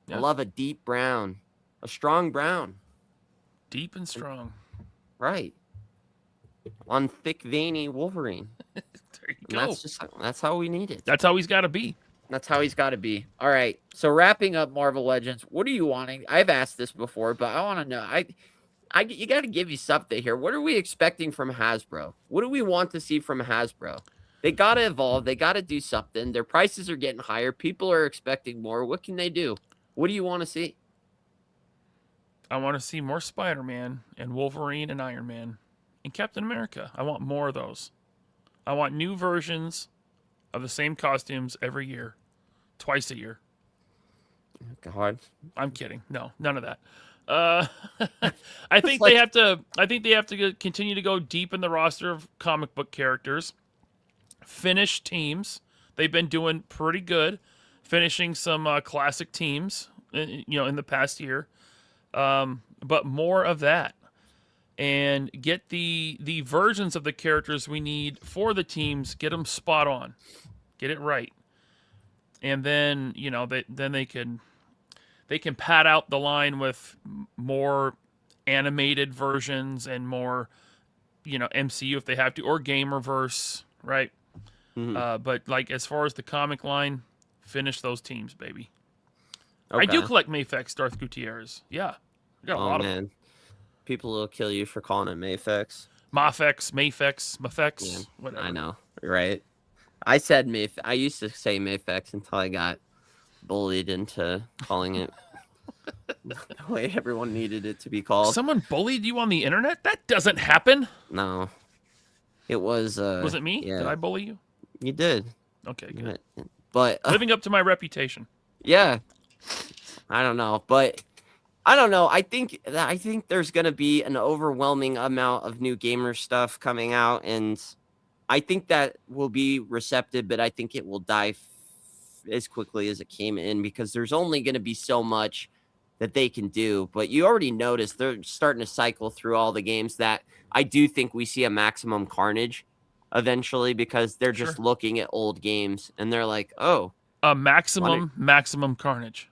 Yeah. I love a deep brown, a strong brown. Deep and strong. Right. On thick, veiny Wolverine. There you go. That's how we need it. That's how he's got to be. That's how he's got to be. All right. So wrapping up Marvel Legends, what are you wanting? I've asked this before, but I want to know. You got to give you something here. What are we expecting from Hasbro? What do we want to see from Hasbro? They got to evolve. They got to do something. Their prices are getting higher. People are expecting more. What can they do? What do you want to see? I want to see more Spider-Man and Wolverine and Iron Man and Captain America. I want more of those. I want new versions of the same costumes every year, twice a year. God, I'm kidding. No, none of that. I think like- they have to. I think they have to continue to go deep in the roster of comic book characters. Finish teams. They've been doing pretty good, finishing some classic teams. In the past year, but more of that, and get the versions of the characters we need for the teams. Get them spot on, get it right, and then they can pad out the line with more animated versions and more MCU if they have to, or Gamerverse, right? Mhm. But like as far as the comic line, finish those teams, baby. Okay. I do collect Mafex Darth Gutierrez. Yeah, I got a lot of them. People will kill you for calling it Mafex. Mafex, Yeah, whatever. I know, right? I said Mafex. I used to say Mafex until I got bullied into calling it the way everyone needed it to be called. Someone bullied you on the internet? That doesn't happen. No, it was. Was it me? Yeah, Did I bully you? you did. Okay, good. But Living up to my reputation. yeah, I don't know, but I don't know. I think there's gonna be an overwhelming amount of new gamer stuff coming out, and I think that will be receptive, but I think it will die as quickly as it came in because there's only gonna be so much that they can do. But you already noticed they're starting to cycle through all the games that I do think we see a Maximum Carnage eventually because they're just looking at old games and they're like, oh, maximum Carnage.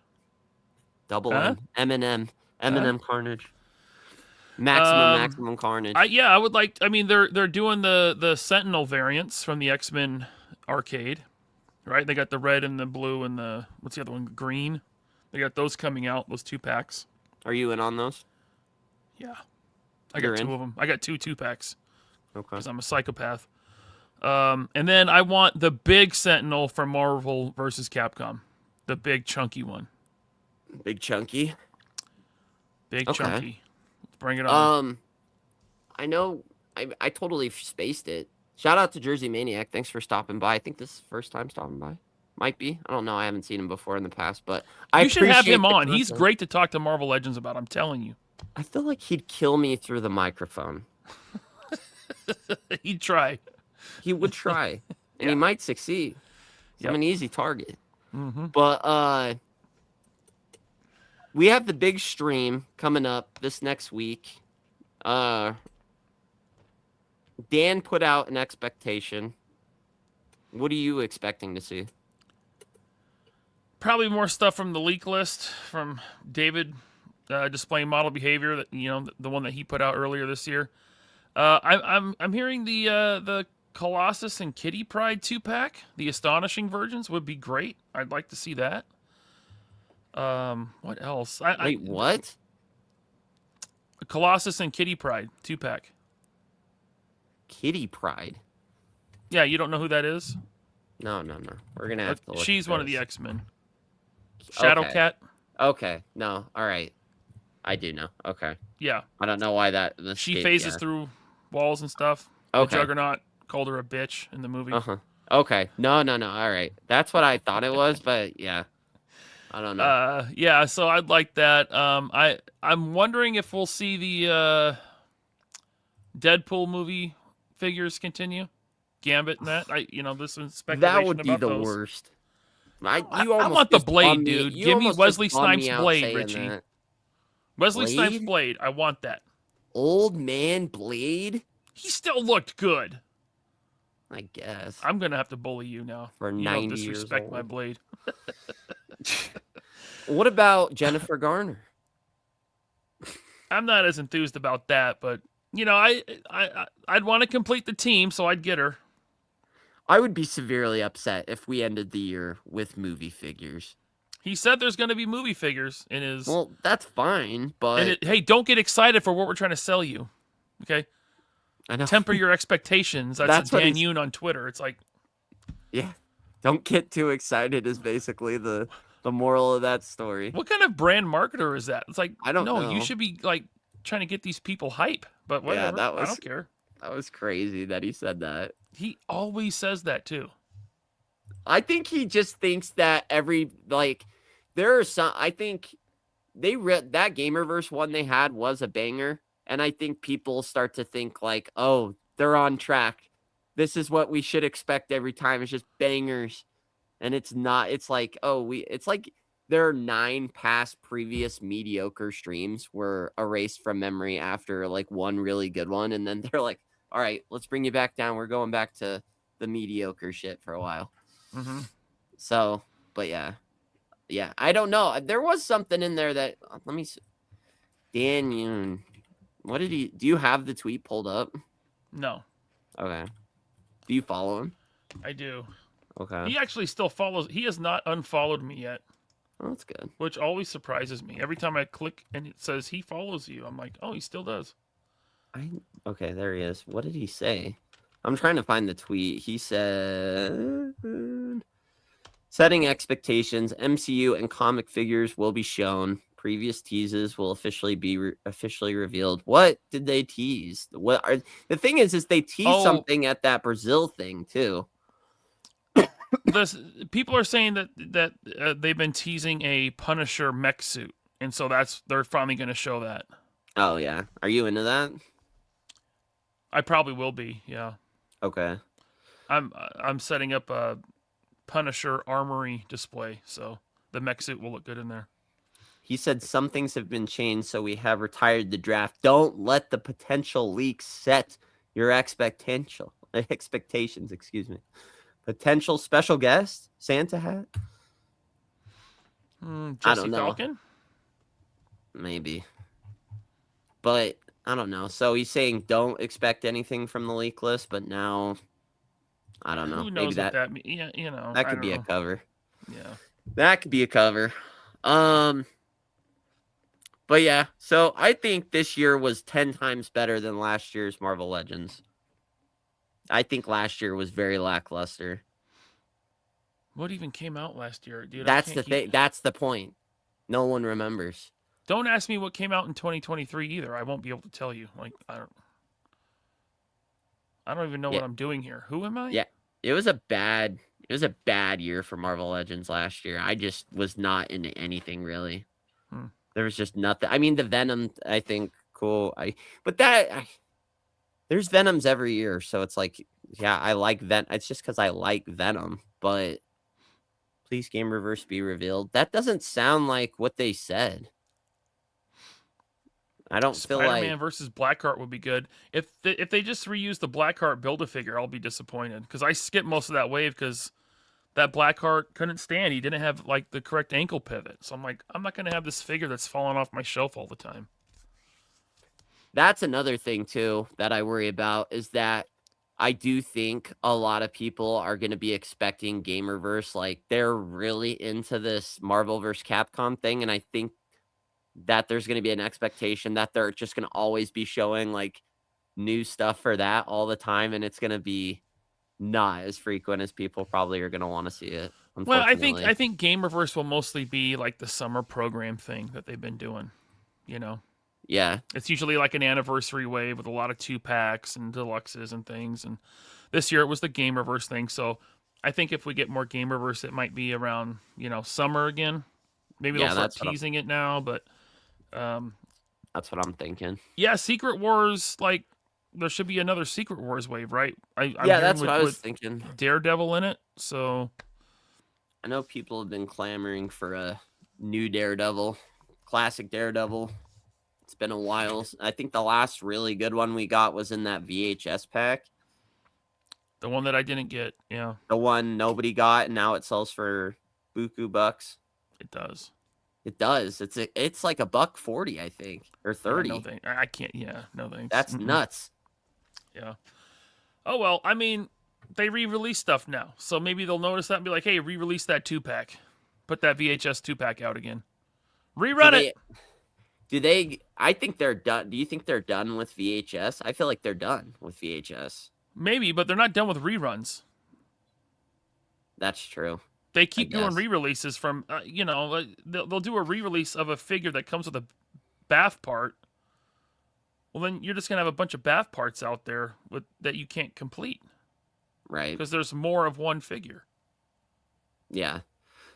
Double M, Eminem Carnage. Maximum Carnage. I would like. I mean, they're doing the Sentinel variants from the X-Men arcade, right? They got the red and the blue and the what's the other one? Green. They got those coming out. Those 2-packs. Are you in on those? Yeah, I got two of them. I got two 2-packs. Okay. Because I'm a psychopath. And then I want the big Sentinel from Marvel versus Capcom, the big chunky one. Big chunky. Big chunky. Let's bring it on. I know I totally spaced it. Shout out to Jersey Maniac. Thanks for stopping by. I think this is the first time stopping by. Might be. I don't know. I haven't seen him before in the past, but you should have him on. He's great to talk to Marvel Legends about. I'm telling you. I feel like he'd kill me through the microphone. He'd try. He would try, and he might succeed. I'm an easy target. But we have the big stream coming up this next week. Dan put out an expectation. What are you expecting to see? Probably more stuff from the leak list from David, displaying model behavior. That the one that he put out earlier this year. I'm hearing the Colossus and Kitty Pryde 2-pack, the astonishing versions would be great. I'd like to see that. What else? Wait, what? Colossus and Kitty Pryde 2-pack. Kitty Pryde? Yeah, you don't know who that is? No. We're gonna have to look. She's one of the X-Men. Shadowcat. Okay. No. All right. I do know. Okay. Yeah. I don't know why that. She phases through walls and stuff. Okay. The Juggernaut called her a bitch in the movie. Okay. No. All right. That's what I thought it was, but yeah. I don't know. Yeah. So I'd like that. I'm wondering if we'll see the Deadpool movie figures continue. Gambit and that. This is speculation. That would be about the those. worst. I want the Blade, dude. Give me Wesley Snipes' Blade, Richie. That. Wesley Snipes' Blade. I want that. Old man Blade? He still looked good. I guess. I'm going to have to bully you now. For you 90 don't disrespect years my old. Blade. What about Jennifer Garner? I'm not as enthused about that, but I'd want to complete the team, so I'd get her. I would be severely upset if we ended the year with movie figures. He said there's going to be movie figures in his... Well, that's fine, but... hey, don't get excited for what we're trying to sell you, okay? I know. Temper your expectations. That's Dan Yoon on Twitter. It's like... Yeah. Don't get too excited is basically the moral of that story. What kind of brand marketer is that? It's like, I don't know. You should be, like, trying to get these people hype, but whatever. I don't care. That was crazy that he said that. He always says that too. I think he just thinks that there are some. I think that Gamerverse one they had was a banger, and I think people start to think like, oh, they're on track. This is what we should expect every time. It's just bangers, and it's not. It's like, oh, It's like there are 9 past previous mediocre streams were erased from memory after like one really good one, and then they're like, all right, let's bring you back down. We're going back to the mediocre shit for a while. Mm-hmm. So, but yeah, I don't know. There was something in there that let me see. Dan Yoon. What did he? Do you have the tweet pulled up? No. Okay. Do you follow him? I do. Okay. He actually still follows. He has not unfollowed me yet. Oh, that's good. Which always surprises me. Every time I click and it says he follows you, I'm like, oh, he still does. Okay, there he is. What did he say? I'm trying to find the tweet. He said, setting expectations, MCU and comic figures will be shown. Previous teases will officially be officially revealed. What did they tease? The thing is they teased something at that Brazil thing too. People are saying that they've been teasing a Punisher mech suit, and so they're finally going to show that. Oh yeah, are you into that? I probably will be. Yeah. Okay. I'm setting up a Punisher armory display, so the mech suit will look good in there. He said some things have been changed, so we have retired the draft. Don't let the potential leaks set your expectations. Excuse me. Potential special guest, Santa hat. Jesse I don't know. Falcon? Maybe, but I don't know. So he's saying don't expect anything from the leak list, but now I don't know. Who knows Maybe that yeah, you know, that could be a cover. Yeah, that could be a cover. But yeah, so I think this year was 10 times better than last year's Marvel Legends. I think last year was very lackluster. What even came out last year, dude? That's the thing. That's the point. No one remembers. Don't ask me what came out in 2023 either. I won't be able to tell you. Like I don't even know what I'm doing here. Who am I? Yeah, it was a bad year for Marvel Legends last year. I just was not into anything really. There was just nothing. I mean, the Venom, I think, cool. There's Venoms every year, so it's like, yeah, I like Venom. It's just because I like Venom, but please, Gamerverse be revealed. That doesn't sound like what they said. I don't feel like Spider-Man versus Blackheart would be good. If they just reuse the Blackheart Build-A-Figure, I'll be disappointed because I skipped most of that wave because that Blackheart couldn't stand. He didn't have like the correct ankle pivot. So I'm like, I'm not going to have this figure that's falling off my shelf all the time. That's another thing too that I worry about is that I do think a lot of people are going to be expecting Gamerverse. Like they're really into this Marvel vs. Capcom thing. And I think that there's going to be an expectation that they're just going to always be showing like new stuff for that all the time. And it's going to be not as frequent as people probably are going to want to see it. Well, I think Gamerverse will mostly be like the summer program thing that they've been doing, you know? Yeah. It's usually like an anniversary wave with a lot of 2-packs and deluxes and things. And this year it was the Gamerverse thing. So I think if we get more Gamerverse, it might be around, summer again. Maybe they'll start teasing it now, but that's what I'm thinking. Yeah, Secret Wars, like there should be another Secret Wars wave, right? That's what I was thinking. Daredevil in it, so I know people have been clamoring for a new Daredevil, classic Daredevil. It's been a while. I think the last really good one we got was in that VHS pack. The one that I didn't get, yeah. The one nobody got, and now it sells for buku bucks. It does. It does. It's like $140, I think, or 30. Yeah, no thanks. I can't. Yeah, no thanks. That's nuts. Yeah. Oh well, I mean, they re-release stuff now, so maybe they'll notice that and be like, "Hey, re-release that 2-pack, put that VHS 2-pack out again, rerun it." Do they? I think they're done. Do you think they're done with VHS? I feel like they're done with VHS. Maybe, but they're not done with reruns. That's true. They keep doing re-releases from, they'll do a re-release of a figure that comes with a bath part, Well, then you're just gonna have a bunch of bath parts out there that you can't complete. Right. Because there's more of one figure. Yeah.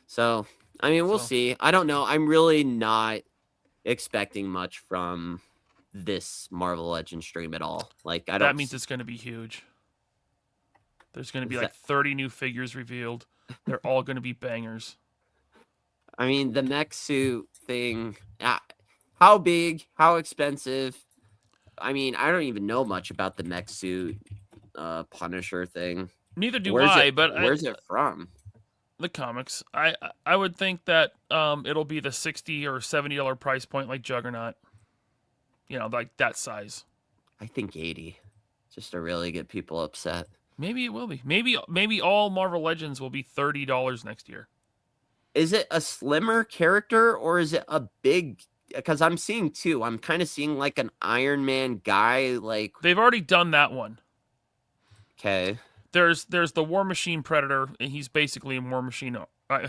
So, I mean, we'll see. I don't know. I'm really not expecting much from this Marvel Legends stream at all. Like, I don't. That means it's going to be huge. There's going to be like 30 new figures revealed. They're all going to be bangers. I mean, the mech suit thing. How big? How expensive? I mean, I don't even know much about the mech suit Punisher thing. Neither do I. But where's it from? The comics. I would think that it'll be the $60 or $70 price point, like Juggernaut. You know, like that size. I think 80, just to really get people upset. Maybe it will be. Maybe all Marvel Legends will be $30 next year. Is it a slimmer character or is it a big? Because I'm seeing two. I'm kind of seeing like an Iron Man guy. Like they've already done that one. Okay. There's the War Machine Predator, and he's basically a War Machine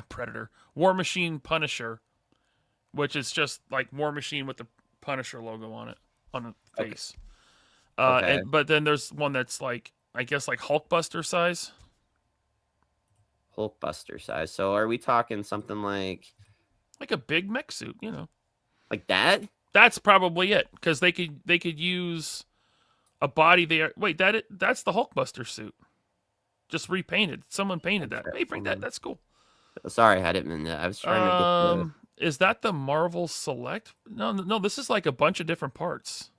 Predator, War Machine Punisher, which is just like War Machine with the Punisher logo on it on the face. Okay. But then there's one that's like, I guess, like Hulkbuster size. Hulkbuster size. So are we talking something like a big mech suit? You know, like that? That's probably it, because they could use a body there. Wait, that's the Hulkbuster suit. Just repainted. Someone painted that. Hey, bring that. That's cool. Sorry, I didn't mean that. I was trying to get the... Is that the Marvel Select? No. This is like a bunch of different parts.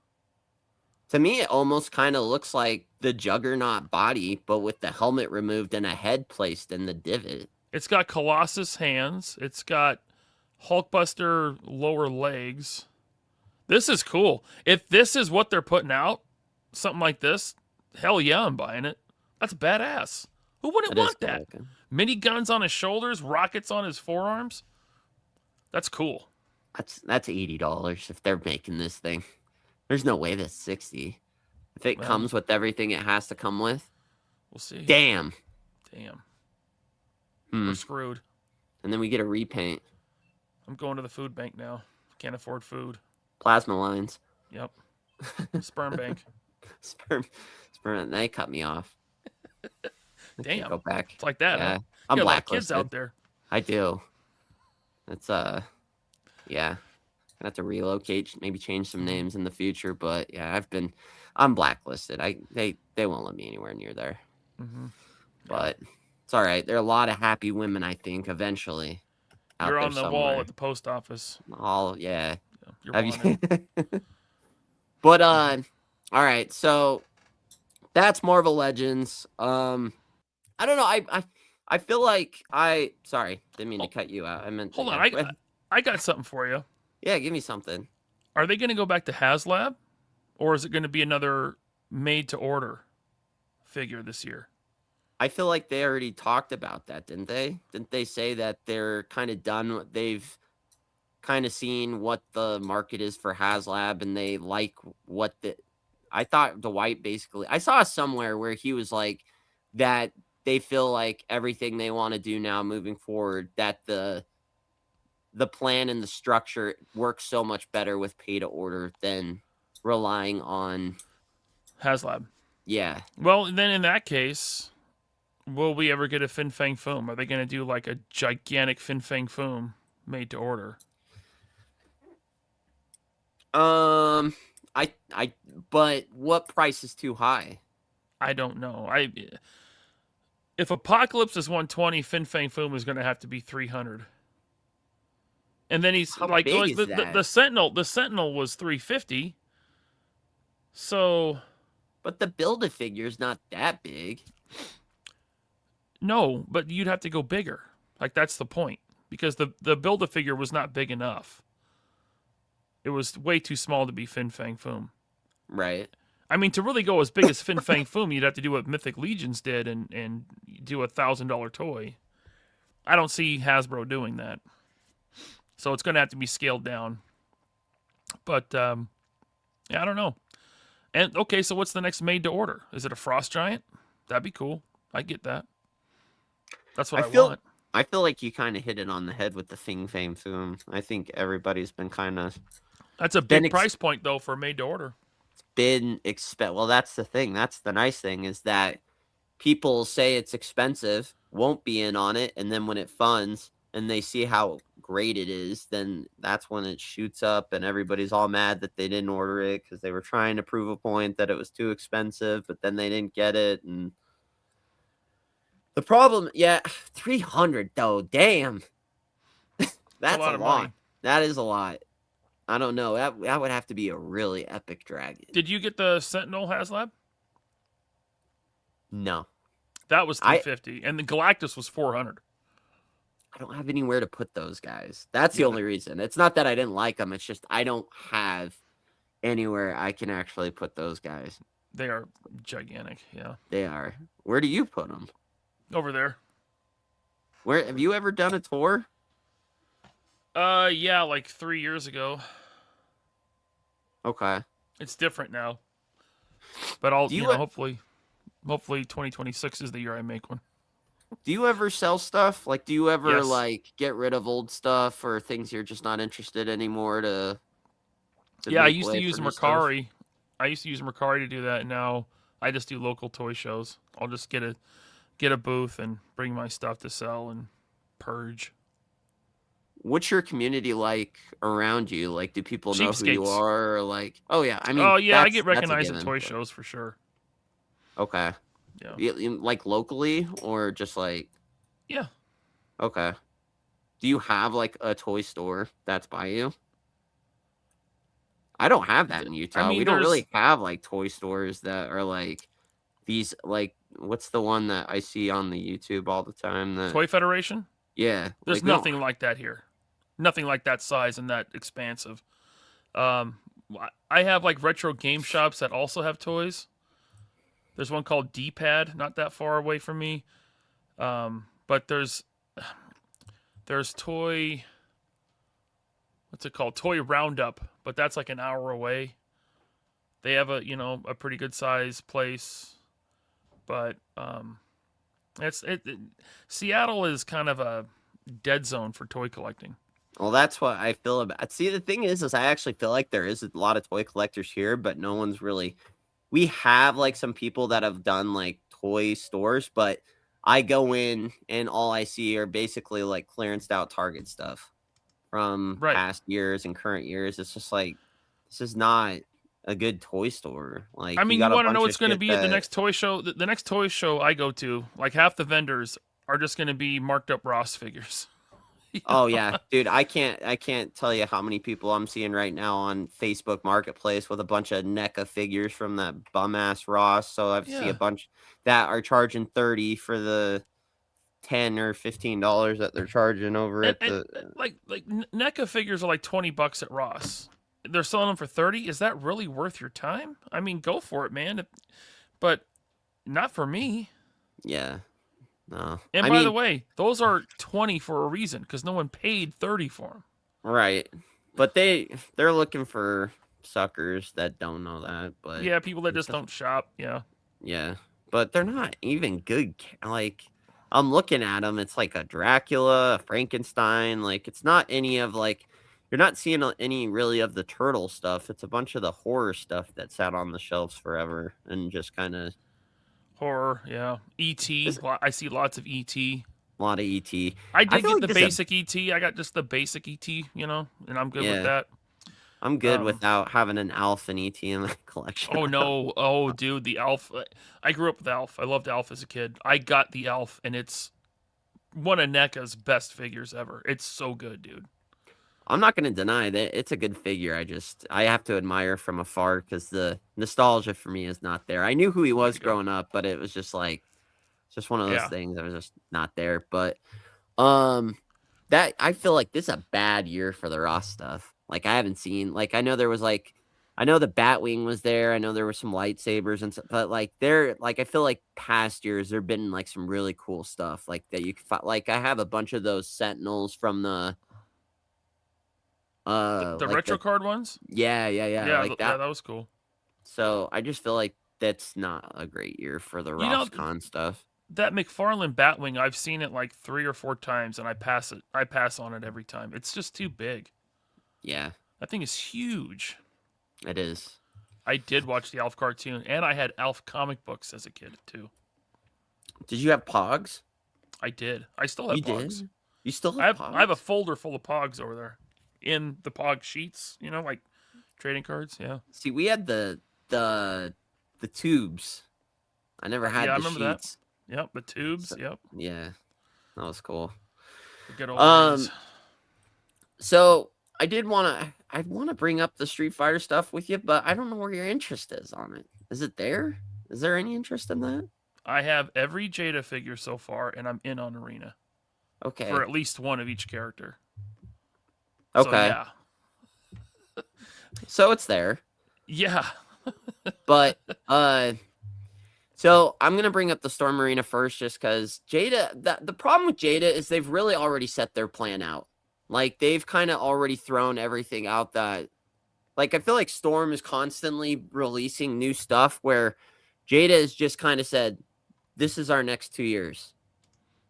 To me, it almost kind of looks like the Juggernaut body, but with the helmet removed and a head placed in the divot. It's got Colossus hands. It's got Hulkbuster lower legs. This is cool. If this is what they're putting out, something like this, hell yeah, I'm buying it. That's badass. Who wouldn't want that? Cool. Mini guns on his shoulders, rockets on his forearms. That's cool. That's $80 if they're making this thing. There's no way that's 60. If it comes with everything it has to come with, we'll see. Damn. We're screwed. And then we get a repaint. I'm going to the food bank now. Can't afford food. Plasma lines. Yep. Sperm bank. Sperm. They cut me off. Damn. Go back. It's like that. Yeah. Huh? I'm blacklisted. blacklisted. Kids out there. I do. It's yeah. Gonna have to relocate, maybe change some names in the future, but yeah, I'm blacklisted. They won't let me anywhere near there. Mm-hmm. But it's all right. There are a lot of happy women, I think, eventually. You're on the wall at the post office. Yeah. You're have you... But all right, so that's Marvel Legends. I don't know. I feel like sorry, didn't mean to cut you out. I meant hold on. I got something for you. Yeah, give me something. Are they going to go back to Haslab, or is it going to be another made-to-order figure this year? I feel like they already talked about that, didn't they? Didn't they say that they're kind of done? They've kind of seen what the market is for Haslab, and they like what the... I thought Dwight basically... I saw somewhere where he was like that they feel like everything they want to do now moving forward, that the plan and the structure works so much better with pay to order than relying on Haslab. Yeah. Well, then in that case, will we ever get a Fin Fang Foom? Are they going to do like a gigantic Fin Fang Foom made to order? But what price is too high? I don't know. If Apocalypse is 120, Fin Fang Foom is going to have to be 300. And then he's like the Sentinel. The Sentinel was 350. So, but the Build-A-Figure is not that big. No, but you'd have to go bigger. Like that's the point, because the Build-A-Figure was not big enough. It was way too small to be Fin Fang Foom. Right. I mean, to really go as big as Fin Fang Foom, you'd have to do what Mythic Legions did and do a $1,000 toy. I don't see Hasbro doing that. So it's going to have to be scaled down. But, yeah, I don't know. And, okay, so what's the next made to order? Is it a Frost Giant? That'd be cool. I get that. That's what I want. I feel like you kind of hit it on the head with the Fin Fang Foom. I think everybody's been kind of... That's a big price point, though, for made to order. been well, that's the thing. That's the nice thing is that people say it's expensive, won't be in on it, and then when it funds and they see how great it is, then that's when it shoots up and everybody's all mad that they didn't order it because they were trying to prove a point that it was too expensive, but then they didn't get it. And the problem, yeah, 300 though, damn. That's a of lot. money. That is a lot. I don't know. That would have to be a really epic dragon. Did you get the Sentinel Haslab? No. That was 350, and the Galactus was 400. I don't have anywhere to put those guys. That's the only reason. It's not that I didn't like them. It's just I don't have anywhere I can actually put those guys. They are gigantic, yeah. They are. Where do you put them? Over there. Where have you ever done a tour? Yeah, like 3 years ago. Okay. It's different now. But I'll, hopefully 2026 is the year I make one. Do you ever sell stuff? Like, do you ever Yes. like get rid of old stuff or things you're just not interested anymore to yeah, I make used way to use for new stuff? Mercari. I used to use Mercari to do that, and now I just do local toy shows. I'll just get a booth and bring my stuff to sell and purge. What's your community like around you? Like, do people know who you Cheapskates. are? Or like, oh yeah, I mean, Oh yeah, I get that's a recognized at given, toy but- shows for sure. Okay. Yeah. Like locally or just like? Yeah. Okay. Do you have like a toy store that's by you? I don't have that in Utah. mean, We don't there's- really have like toy stores that are like these. Like, what's the one that I see on the YouTube all the time? That Toy Federation? yeah, There's like, we don't- nothing like that here. Nothing like that size and that expansive. I have like retro game shops that also have toys. There's one called D-Pad, not that far away from me. But there's toy. What's it called? Toy Roundup, but that's like an hour away. They have a pretty good size place, but Seattle is kind of a dead zone for toy collecting. Well, that's what I feel about. See, the thing is I actually feel like there is a lot of toy collectors here, but no one's really. We have like some people that have done like toy stores, but I go in and all I see are basically like clearanced out Target stuff from past years and current years. It's just like, this is not a good toy store. Like, I mean, you want to know bunch what's of going to shit be at the that- next toy show? The next toy show I go to, like half the vendors are just going to be marked up Ross figures. Oh yeah, dude, I can't tell you how many people I'm seeing right now on Facebook Marketplace with a bunch of NECA figures from that bum ass Ross. So I see Yeah. a bunch that are charging $30 for the $10 or $15 that they're charging over at the. Like NECA figures are like $20 at Ross. They're selling them for $30. Is that really worth your time? I mean, go for it, man. But not for me. Yeah. No. And I by mean, the way, those are 20 for a reason because no one paid 30 for them. right. But they're looking for suckers that don't know that. But Yeah, people that just don't shop. Yeah. yeah, but they're not even good. Like, I'm looking at them. It's like a Dracula, a Frankenstein. Like, it's not any of like, you're not seeing any really of the turtle stuff. It's a bunch of the horror stuff that sat on the shelves forever and just kind of. Horror, yeah. E.T. I see lots of E.T. A lot of ET. I did feel get like the this basic ET. I got just the basic ET, and I'm good Yeah. with that. I'm good without having an Alf and ET in my collection. Oh no, oh dude, the Alf. I grew up with Alf. I loved Alf as a kid. I got the Alf, and it's one of NECA's best figures ever. It's so good, dude. I'm not going to deny that it's a good figure. I have to admire from afar because the nostalgia for me is not there. I knew who he was growing up, but it was just like, it's just one of those things that was just not there. But that I feel like this is a bad year for the Ross stuff. Like, I haven't seen, like, I know there was like, I know the Batwing was there. I know there were some lightsabers and stuff, but like I feel like past years there've been like some really cool stuff like that you could find. Like, I have a bunch of those Sentinels from the The like retro card ones. yeah, like that. Yeah, that was cool. So I just feel like that's not a great year for the You know, Ross-Con stuff. That McFarlane Batwing, I've seen it like 3 or 4 times, and I pass on it every time. It's just too big. Yeah, That thing is huge. it is. I did watch the Alf cartoon, and I had Alf comic books as a kid too. Did you have Pogs? I did. I still have You Pogs. did? You still I have have I have a Pogs? folder full of Pogs over there, in the Pog sheets. You know, like trading cards. Yeah. See, we had the tubes. I never had Yeah, I the remember that. sheets. Yep, the tubes. So, Yep, yeah, that was cool. the good old days. Um, so I want to bring up the Street Fighter stuff with you, but I don't know where your interest is on it. Is it there? Is there any interest in that? I have every Jada figure so far, and I'm in on Arena Okay. for at least one of each character. Okay. So, yeah. So it's there. Yeah. But so I'm gonna bring up the Storm Arena first, just because Jada. The problem with Jada is they've really already set their plan out. Like they've kind of already thrown everything out that. Like I feel like Storm is constantly releasing new stuff where Jada has just kind of said, "This is our next 2 years."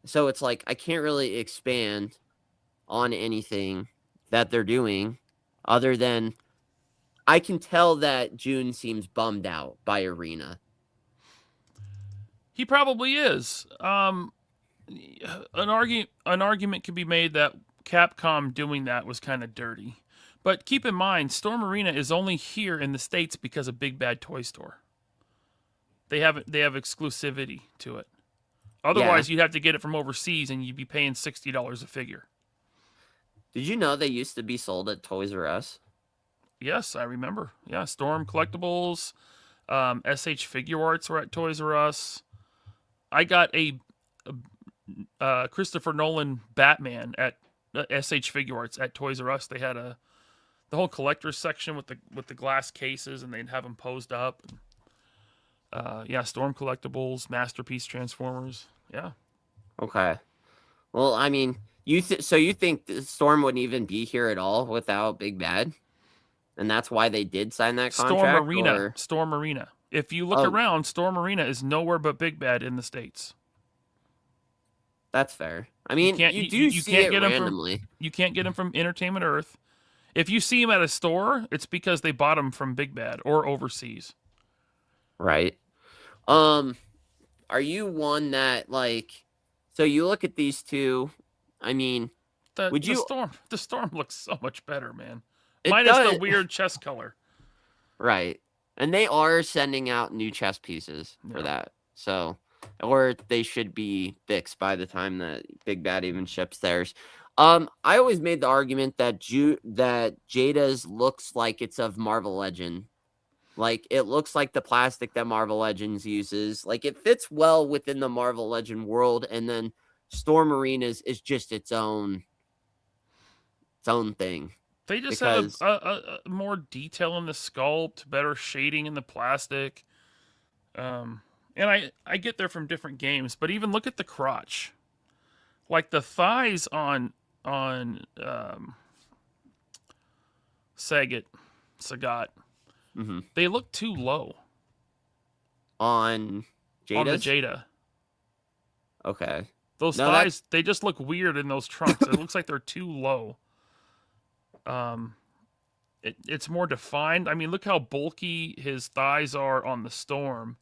So it's like I can't really expand on anything that they're doing, other than I can tell that June seems bummed out by Arena. He probably is. An argument could be made that Capcom doing that was kind of dirty. But keep in mind, Storm Arena is only here in the States because of Big Bad Toy Store. They have exclusivity to it. Otherwise, you'd have to get it from overseas, and you'd be paying $60 a figure. Did you know they used to be sold at Toys R Us? Yes, I remember. Yeah, Storm Collectibles, SH Figure Arts were at Toys R Us. I got a Christopher Nolan Batman at SH Figure Arts at Toys R Us. They had the whole collector's section with the glass cases, and they'd have them posed up. Yeah, Storm Collectibles, Masterpiece Transformers. Yeah. Okay. Well, I mean, so you think the Storm wouldn't even be here at all without Big Bad? And that's why they did sign that contract? Storm Arena. If you look around, Storm Arena is nowhere but Big Bad in the States. That's fair. I mean, you see it randomly. You can't get them from Entertainment Earth. If you see them at a store, it's because they bought them from Big Bad or overseas. Right. Are you one that, like, so you look at these two, I mean, the Storm looks so much better, man. Minus the weird chest color. Right. And they are sending out new chest pieces for that. So, or they should be fixed by the time that Big Bad even ships theirs. I always made the argument that Jada's looks like it's of Marvel Legend. Like, it looks like the plastic that Marvel Legends uses. Like, it fits well within the Marvel Legend world, and then Storm Arenas is just its own thing. They just have a more detail in the sculpt, better shading in the plastic. And I get they're from different games, but even look at the crotch. Like the thighs on Sagat. Mm-hmm. They look too low. On Jada's? On the Jada. Okay. Those thighs, they just look weird in those trunks. It looks like they're too low. It's more defined. I mean, look how bulky his thighs are on the Storm.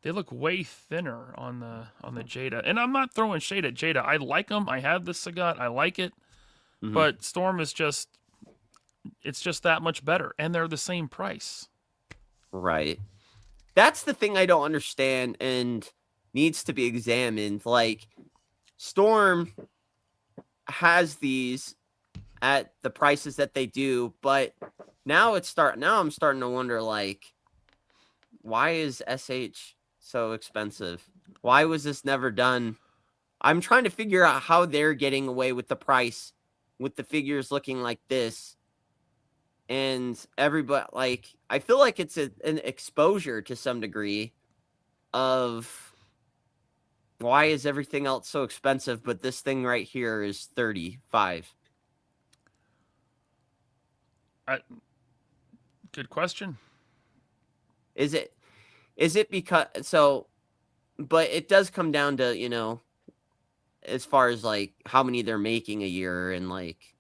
They look way thinner on the Jada. And I'm not throwing shade at Jada. I like them. I have the Sagat. I like it. Mm-hmm. But Storm is just that much better, and they're the same price. Right. That's the thing I don't understand and needs to be examined. Like, Storm has these at the prices that they do, but now I'm starting to wonder, like, why is SH so expensive? Why was this never done? I'm trying to figure out how they're getting away with the price with the figures looking like this. And everybody, like, I feel like it's an exposure to some degree of why is everything else so expensive, but this thing right here is $35. Good question. Is it because but it does come down to, as far as like how many they're making a year and like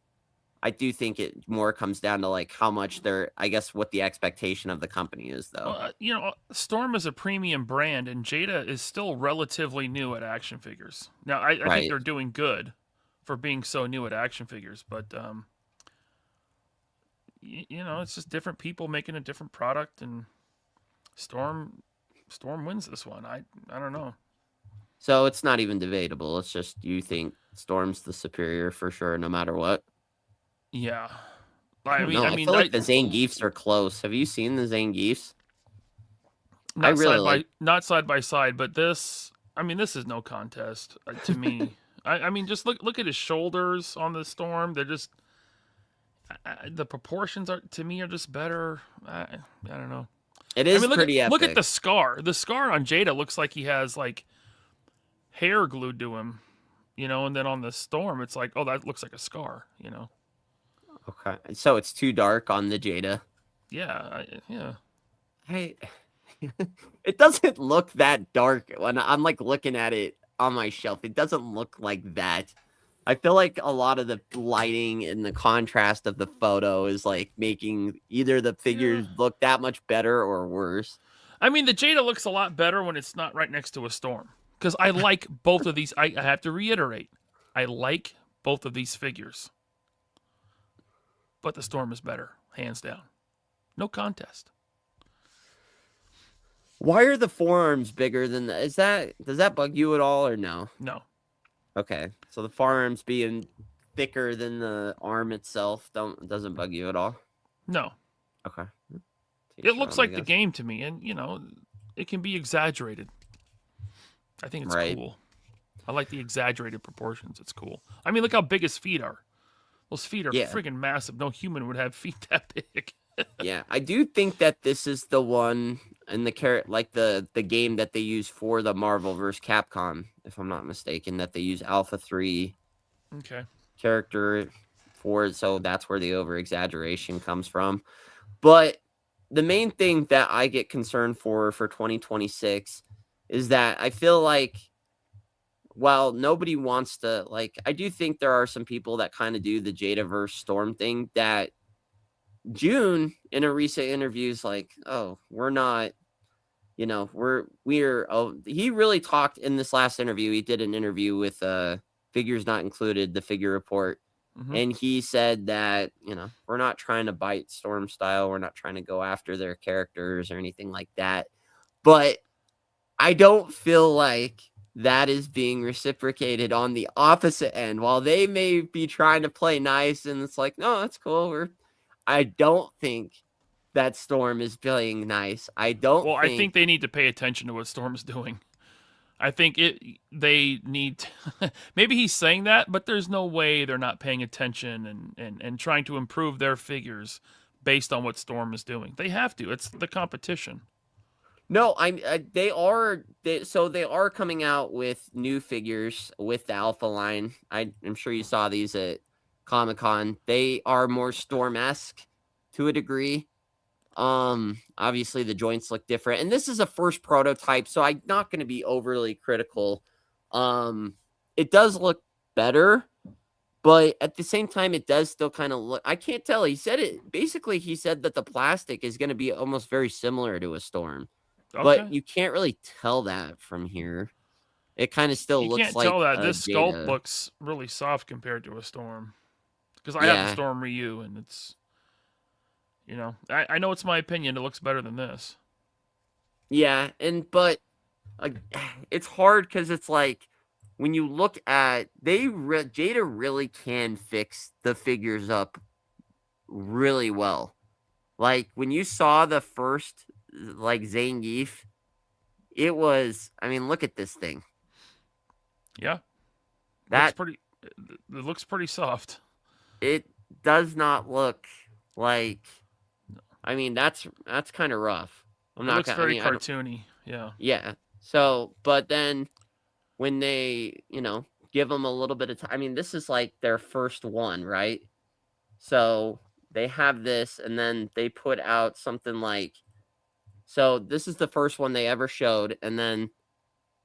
I do think it more comes down to like how much they're, I guess, what the expectation of the company is, though. Storm is a premium brand, and Jada is still relatively new at action figures. Now, I think Right. they're doing good for being so new at action figures, but it's just different people making a different product, and Storm wins this one. I don't know. So it's not even debatable. It's just you think Storm's the superior for sure, no matter what. Yeah, I don't know. I feel like the Zangiefs are close. Have you seen the Zangiefs? I not really like. not side by side, but this. I mean, this is no contest to me. I mean, just look at his shoulders on the Storm. They're just the proportions are to me are just better. I don't know. It is pretty epic. Look at the scar. The scar on Jada looks like he has like hair glued to him, and then on the Storm, it's like, oh, that looks like a scar, Okay, so it's too dark on the Jada. Yeah, yeah. Hey, it doesn't look that dark when I'm like looking at it on my shelf. It doesn't look like that. I feel like a lot of the lighting and the contrast of the photo is like making either the figures look that much better or worse. I mean, the Jada looks a lot better when it's not right next to a Storm. Because I like both of these. I have to reiterate, I like both of these figures. But the Storm is better, hands down. No contest. Why are the forearms bigger than does that bug you at all or no? No. Okay. So the forearms being thicker than the arm itself doesn't bug you at all? No. Okay. It looks like the game to me, and it can be exaggerated. I think it's cool. I like the exaggerated proportions. It's cool. I mean, look how big his feet are. Those feet are freaking massive. No human would have feet that big. Yeah, I do think that this is the one in the game that they use for the Marvel vs. Capcom, if I'm not mistaken, that they use Alpha 3 character for it, so that's where the over-exaggeration comes from. But the main thing that I get concerned for 2026 is that I feel like while nobody wants to, I do think there are some people that kind of do the Jadaverse Storm thing that June in a recent interview is like, oh, we're not, he really talked in this last interview. He did an interview with Figures Not Included, the Figure Report. And he said that, we're not trying to bite Storm style. We're not trying to go after their characters or anything like that. But I don't feel like that is being reciprocated on the opposite end. While they may be trying to play nice and it's like, no, that's cool. I don't think that Storm is playing nice. I think they need to pay attention to what Storm's doing. I think they need to, maybe he's saying that, but there's no way they're not paying attention and trying to improve their figures based on what Storm is doing. They have to. It's the competition. No, they are coming out with new figures with the Alpha line. I'm sure you saw these at Comic-Con. They are more Storm-esque to a degree. Obviously the joints look different, and this is a first prototype, so I'm not going to be overly critical. It does look better, but at the same time, it does still kind of look. I can't tell. He said that the plastic is going to be almost very similar to a Storm. Okay. But you can't really tell that from here. It kind of still looks like... You can't tell that. This sculpt looks really soft compared to a Storm. Because I have the Storm Ryu, and it's... I know it's my opinion. It looks better than this. Yeah, but it's hard because it's like... When you look at... Jada really can fix the figures up really well. Like, when you saw the first... Zangief, it was, look at this thing. Yeah. It looks pretty soft. It does not look like, that's kind of rough. It looks very cartoony. Yeah. Yeah. So, but then when they, give them a little bit of time, this is like their first one, right? So they have this, and then they put out something like, so this is the first one they ever showed, and then,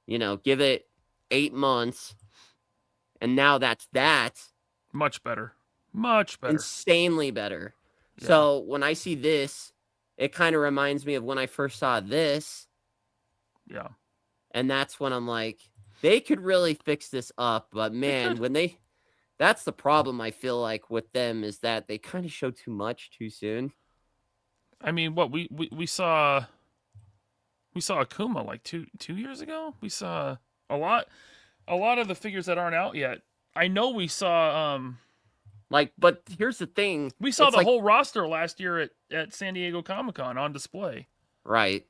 give it 8 months, and now that's that. Much better. Much better. Insanely better. Yeah. So when I see this, it kind of reminds me of when I first saw this. Yeah. And that's when I'm like, they could really fix this up. But man, that's the problem I feel like with them, is that they kind of show too much too soon. I mean, what we saw Akuma like two years ago. We saw a lot of the figures that aren't out yet. I know we saw But here's the thing. we saw It's the like, whole roster last year at San Diego Comic-Con on display. right.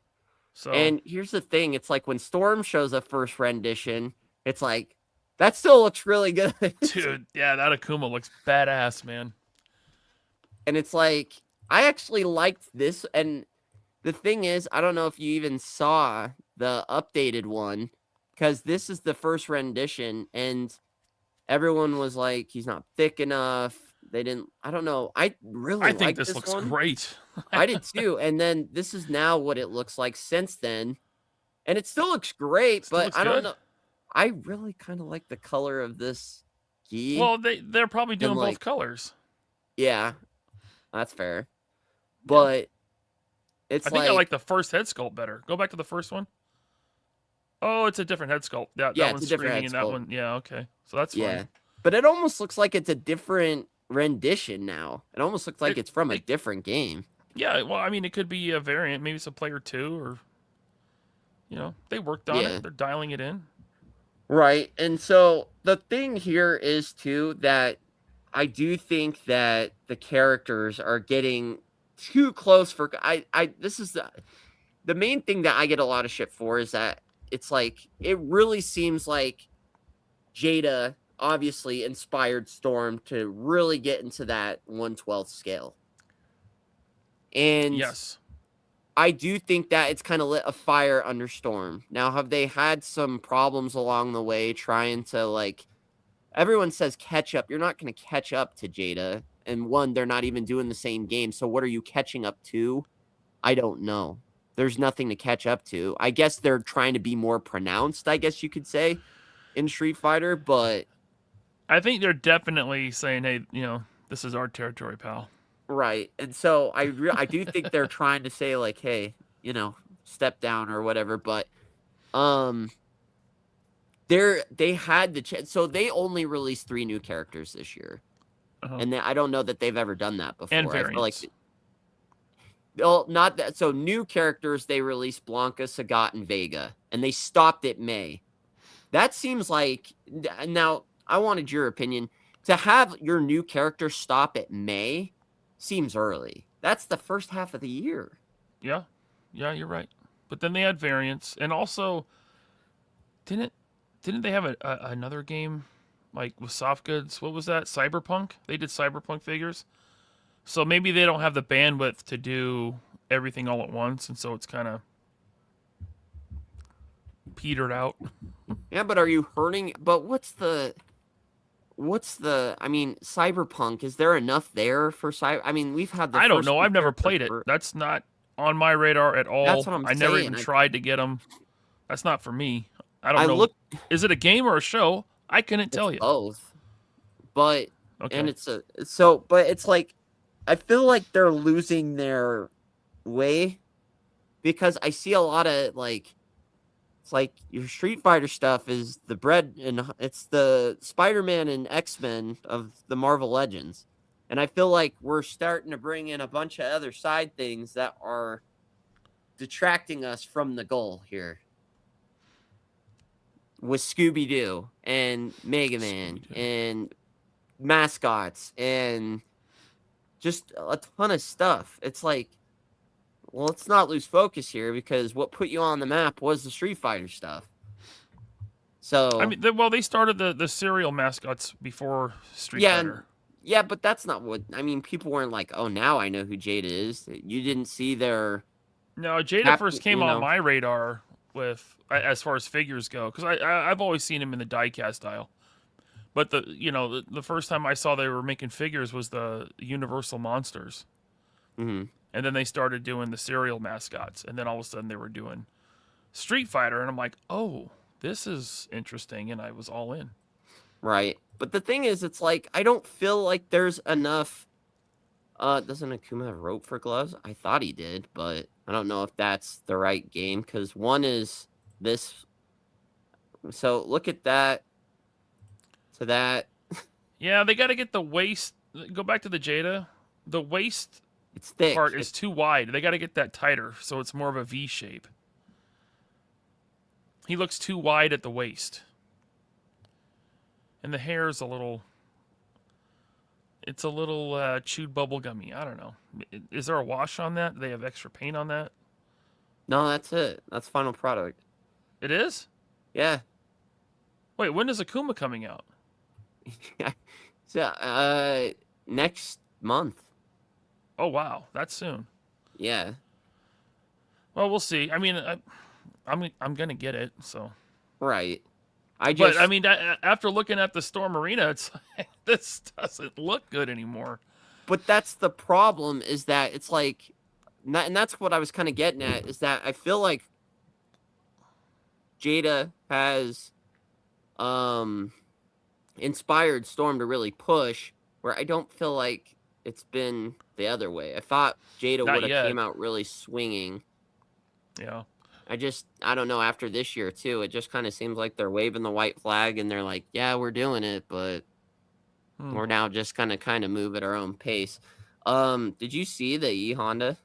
So And here's the thing. It's like when Storm shows a first rendition, it's like, that still looks really good. dude, yeah, that Akuma looks badass, man. And it's like, I actually liked this. And the thing is, I don't know if you even saw the updated one, because this is the first rendition, and everyone was like, he's not thick enough. They didn't, I don't know. I really I think like this looks one. great. I did too. And then this is now what it looks like since then. And it still looks great, Still but looks I don't good. know. I really kind of like the color of this gi. Well, they're probably doing like- both colors. Yeah, that's fair. But it's I think I like the first head sculpt better. Go back to the first one. Oh, it's a different head sculpt. Yeah, that it's one's a different screaming, head and that sculpt. one, yeah, okay. So that's fine. yeah. But it almost looks like it's a different rendition now. It almost looks like it's from a different game. Yeah, well, I mean, it could be a variant. Maybe it's a player 2, or they worked on it. They're dialing it in. Right. And so the thing here is too that I do think that the characters are getting too close for this is the main thing that I get a lot of shit for, is that it's like, it really seems like Jada obviously inspired Storm to really get into that 1/12 scale. And Yes. I do think that it's kind of lit a fire under Storm. Now, have they had some problems along the way trying to, like, everyone says catch up. You're not going to catch up to Jada. And one, they're not even doing the same game. So what are you catching up to? I don't know. There's nothing to catch up to. I guess they're trying to be more pronounced, I guess you could say, in Street Fighter. But I think they're definitely saying, hey, this is our territory, pal. right. And so I do think they're trying to say, like, hey, step down or whatever. But they had the chance. So they only released 3 new characters this year. Uh-huh. And I don't know that they've ever done that before. And I feel like, variants. well, not that. So new characters, they released Blanca, Sagat, and Vega, and they stopped at May. That seems like, now I wanted your opinion. To have your new character stop at May seems early. That's the first half of the year. Yeah, you're right. But then they had variants, and also didn't they have another game like with soft goods? What was that? Cyberpunk? They did Cyberpunk figures. So maybe they don't have the bandwidth to do everything all at once, and so it's kind of petered out. Yeah, but are you hurting? But what's the? I mean, Cyberpunk. Is there enough there for Cyber? I mean, we've had the. I don't first know. two I've never characters played it. for- That's not on my radar at all. That's what I'm I never saying. even tried to get them. That's not for me. I don't I know. looked. Is it a game or a show? I couldn't tell you. Both. But Okay. and but it's like, I feel like they're losing their way, because I see a lot of, like, it's like your Street Fighter stuff is the bread, and it's the Spider-Man and X-Men of the Marvel Legends. And I feel like we're starting to bring in a bunch of other side things that are detracting us from the goal here. With Scooby-Doo and Mega Man and mascots and just a ton of stuff. It's like, well, let's not lose focus here, because what put you on the map was the Street Fighter stuff. So I mean, they started the serial mascots before Street Fighter. Yeah, but that's not what I mean. People weren't like, "Oh, now I know who Jada is." You didn't see their. No, Jada first came on my radar with as far as figures go, because I've always seen him in the diecast aisle. But the first time I saw they were making figures was the Universal Monsters. Mm-hmm. And then they started doing the serial mascots, and then all of a sudden they were doing Street Fighter, and I'm like, oh, this is interesting, and I was all in. Right. But the thing is, it's like, I don't feel like there's enough. Doesn't Akuma have rope for gloves? I thought he did, but I don't know if that's the right game, because one is this. So look at that to that. Yeah, they got to get the waist. Go back to the Jada. The waist It's thick. part is too wide. They got to get that tighter so it's more of a V shape. He looks too wide at the waist. And the hair is a little... It's a little chewed bubble gummy. I don't know. Is there a wash on that? Do they have extra paint on that? No, that's it. That's final product. It is? Yeah. Wait, when is Akuma coming out? So, next month. Oh, wow. That's soon. Yeah. Well, we'll see. I mean, I'm going to get it, so... Right. But, I mean, after looking at the Storm Arena, it's like, this doesn't look good anymore. But that's the problem, is that it's like... And that's what I was kind of getting at, is that I feel like Jada has inspired Storm to really push, where I don't feel like it's been the other way. I thought Jada would have came out really swinging. Yeah. I don't know, after this year, too, it just kind of seems like they're waving the white flag, and they're like, yeah, we're doing it, but we're now just kind of move at our own pace. Did you see the E-Honda?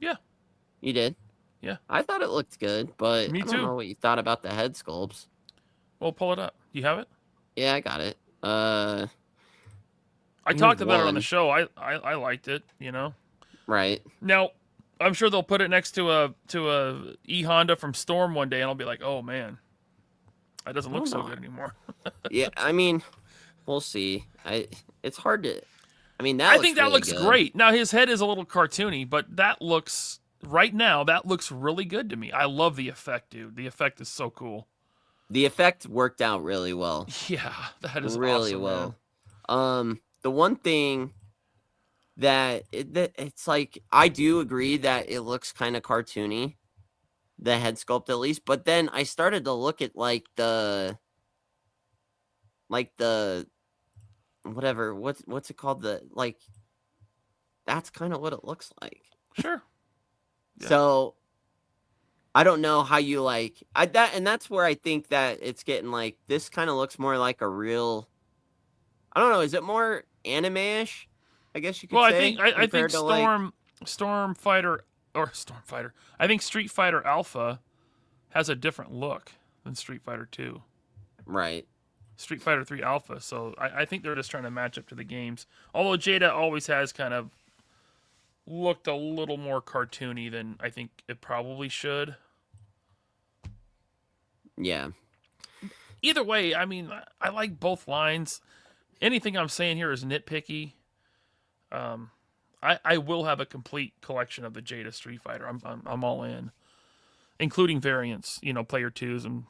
Yeah. You did? Yeah. I thought it looked good, but Me I don't too. know what you thought about the head sculpts. Well, pull it up. You have it? Yeah, I got it. I talked about it on the show. I liked it, you know. Right. Now, I'm sure they'll put it next to a E-Honda from Storm one day, and I'll be like, oh, man. That doesn't look so good anymore. Yeah, I mean, we'll see. It's hard to... I mean, I think that looks great. Now, his head is a little cartoony, but that looks... Right now, that looks really good to me. I love the effect, dude. The effect is so cool. The effect worked out really well. Yeah, that is really awesome, well. Man. The one thing that it's like, I do agree that it looks kind of cartoony, the head sculpt at least, but then I started to look at like the whatever, what's it called, that's kind of what it looks like. Sure. Yeah. So I don't know how you and that's where I think that it's getting like, this kind of looks more like a real, I don't know, is it more anime-ish? I guess you could say. I think Storm Fighter. I think Street Fighter Alpha has a different look than Street Fighter 2. Right. Street Fighter 3 Alpha. So I think they're just trying to match up to the games. Although Jada always has kind of looked a little more cartoony than I think it probably should. Yeah. Either way, I mean, I like both lines. Anything I'm saying here is nitpicky. I will have a complete collection of the Jada Street Fighter. I'm all in, including variants. You know, player 2s and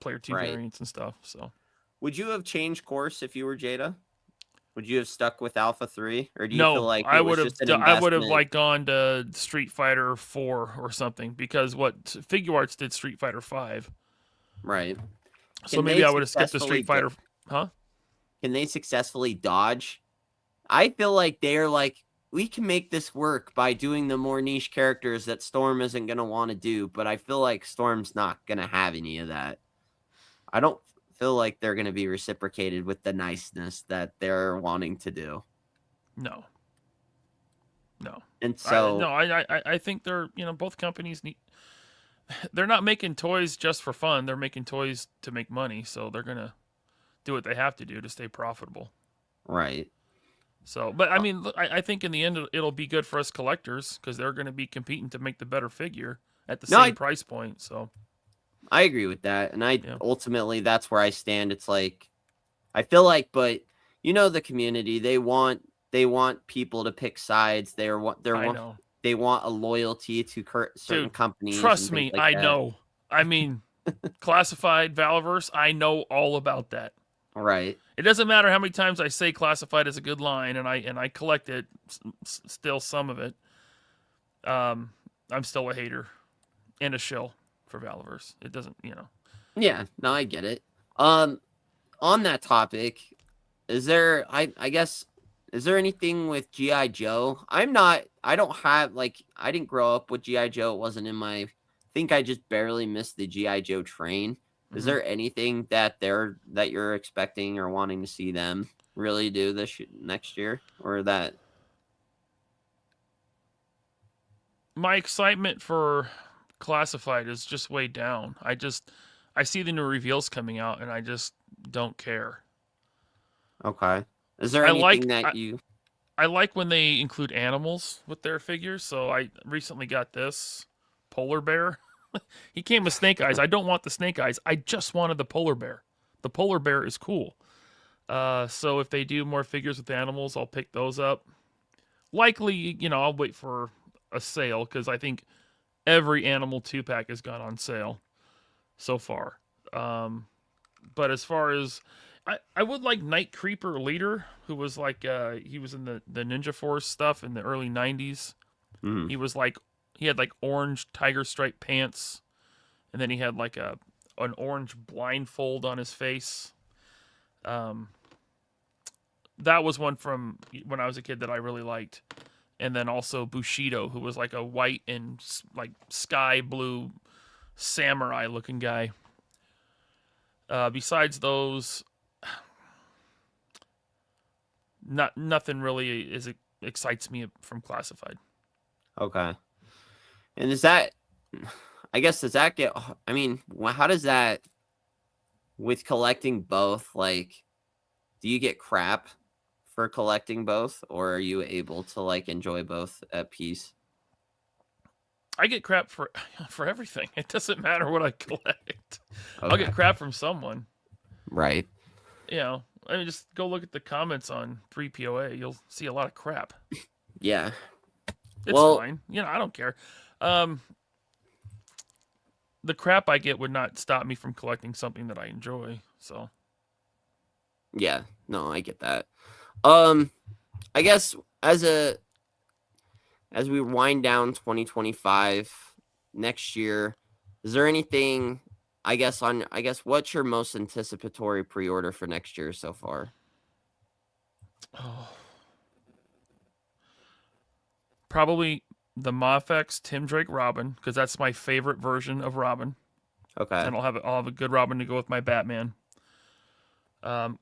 player 2 variants and stuff. So, would you have changed course if you were Jada? Would you have stuck with Alpha 3, or do you no, feel like I would have like gone to Street Fighter 4 or something, because what Figure Arts did Street Fighter 5. Right. So maybe I would have skipped the Street Fighter. Huh? Can they successfully dodge? I feel like they're like, we can make this work by doing the more niche characters that Storm isn't going to want to do, but I feel like Storm's not going to have any of that. I don't feel like they're going to be reciprocated with the niceness that they're wanting to do. No. And so... I think they're, both companies need... They're not making toys just for fun. They're making toys to make money, so they're going to do what they have to do to stay profitable. Right. So, but I mean, I think in the end it'll be good for us collectors, because they're going to be competing to make the better figure at the same price point. So, I agree with that, and ultimately that's where I stand. It's like, I feel like, but the community, they want people to pick sides. They want a loyalty to certain companies. Trust me, I know. I mean, Classified, Valverse, I know all about that. Right. It doesn't matter how many times I say Classified is a good line, and I collect it, still some of it. I'm still a hater and a shill for Valverse. It doesn't, Yeah, no, I get it. Um, on that topic, is there? I guess is there anything with GI Joe? I'm not. I don't have like. I didn't grow up with GI Joe. It wasn't in my. I think I just barely missed the GI Joe train. Is Mhm. there anything that you're expecting or wanting to see them really do next year, or that? My excitement for Classified is just way down. I see the new reveals coming out, and I just don't care. Okay. Is there I anything like that I, you? I like when they include animals with their figures. So I recently got this polar bear. He came with snake eyes. I don't want the snake eyes. I just wanted the polar bear. The polar bear is cool. So if they do more figures with animals, I'll pick those up. Likely, I'll wait for a sale because I think every animal 2-pack has gone on sale so far. But as far as I would like Night Creeper Leader, who was like he was in the Ninja Force stuff in the early 90s. Mhm. He had like orange tiger stripe pants, and then he had like an orange blindfold on his face. Um, that was one from when I was a kid that I really liked. And then also Bushido, who was like a white and like sky blue samurai looking guy. Besides those, nothing really excites me from Classified. Okay. And is that? I guess does that get? I mean, how does that with collecting both? Like, do you get crap for collecting both, or are you able to like enjoy both at peace? I get crap for for everything. It doesn't matter what I collect. I'll Okay. get crap from someone. Right. I mean, just go look at the comments on 3POA. You'll see a lot of crap. Yeah. It's Well, fine. I don't care. Um, the crap I get would not stop me from collecting something that I enjoy. So yeah. No, I get that. Um, I guess as we wind down 2025 next year, is there anything? I guess what's your most anticipatory pre-order for next year so far? oh, probably the Mafex Tim Drake Robin because that's my favorite version of Robin, Okay. and I'll have a good Robin to go with my Batman. Um,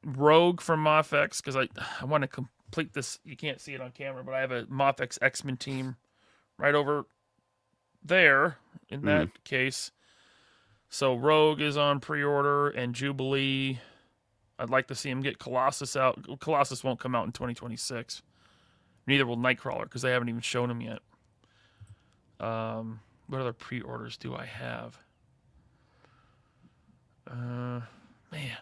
Rogue from Mafex because I want to complete this. You can't see it on camera, but I have a Mafex X-Men team right over there in Mhm. that case. So Rogue is on pre-order and Jubilee. I'd like to see him get Colossus out. Colossus won't come out in 2026. Neither will Nightcrawler because they haven't even shown him yet. What other pre-orders do I have? Man,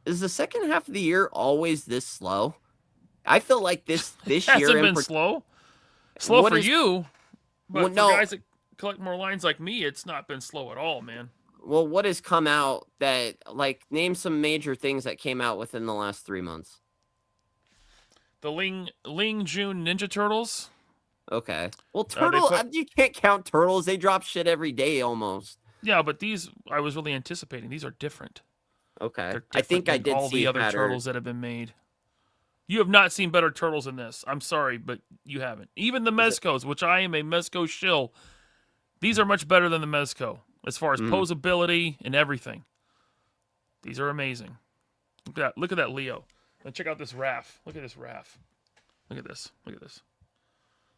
Is the second half of the year always this slow? I feel like this year hasn't been slow. Slow what for is you, but well, for no, guys that collect more lines like me, it's not been slow at all, man. well, what has come out that like name some major things that came out within the last 3 months? The Ling June Ninja Turtles. Okay. Well, They put you can't count turtles. They drop shit every day almost. Yeah, but these I was really anticipating. These are different. Okay. They're I different think I than did all see the a other pattern. turtles that have been made. You have not seen better turtles than this. I'm sorry, but you haven't. Even the Is it? Mezcos, which I am a Mezco shill, these are much better than the Mezco as far as Mm, posability and everything. These are amazing. Look at that. Look at that Leo. And check out this Raph. Look at this Raph. Look at this. Look at this.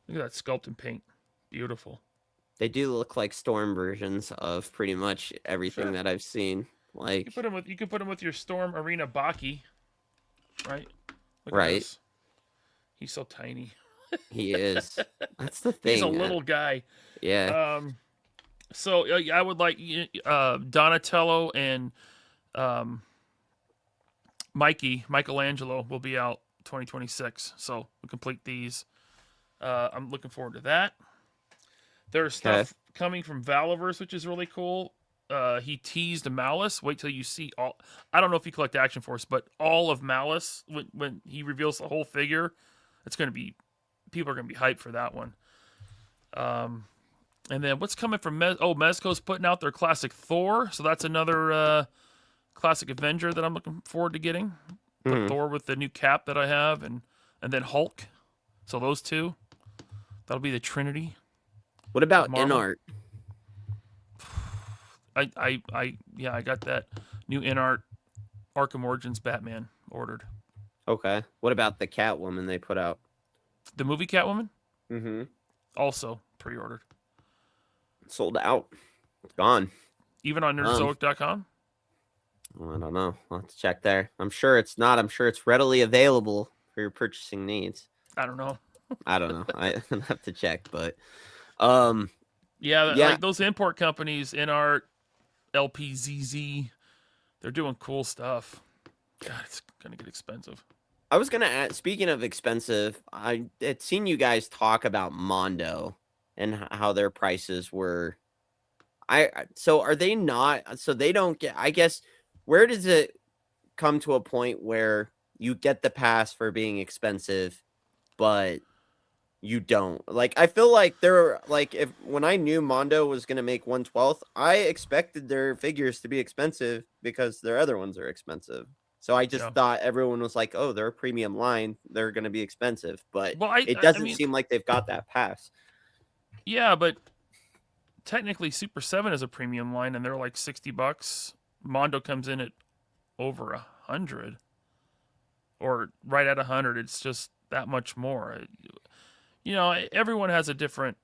Look at that sculpt and paint. Beautiful. they do look like storm versions of pretty much everything Sure. that I've seen. You Like, can put him with your Storm Arena Baki, right? Look at right. this. He's so tiny. He is. That's the He's a thing. little guy. Yeah. So I would like Donatello and Michelangelo will be out 2026. So we complete these. I'm looking forward to that. There's Okay. stuff coming from Valiverse, which is really cool. He teased Malice. Wait till you see all. I don't know if you collect Action Force, but all of Malice when he reveals the whole figure, it's going to be people are going to be hyped for that one. And then what's coming from Mezco's putting out their classic Thor, so that's another classic Avenger that I'm looking forward to getting. The Thor with the new cap that I have, and then Hulk. So those two, that'll be the Trinity. What about in art? I got that new in art Arkham Origins Batman ordered. Okay. What about the Catwoman they put out? The movie Catwoman? Mm-hmm. Also pre-ordered. Sold out. It's gone. Even on nerdzoic.com? Well, I don't know. I'll have to check there. I'm sure it's not. I'm sure it's readily available for your purchasing needs. I don't know. I don't know. I have to check, but yeah, like those import companies, InArt, LPZZ, they're doing cool stuff. God, it's gonna get expensive. I was gonna add, speaking of expensive, I had seen you guys talk about Mondo and how their prices were. So are they not? So they don't get. I guess where does it come to a point where you get the pass for being expensive, but you don't? Like, I feel like they're like, if when I knew Mondo was gonna make 1/12, I expected their figures to be expensive because their other ones are expensive. So I just thought everyone was like, oh, they're a premium line, they're going to be expensive. But it doesn't seem like they've got that pass. Yeah, but technically Super 7 is a premium line, and they're like $60. Mondo comes in at over 100. Or right at 100. It's just that much more. You know, everyone has a different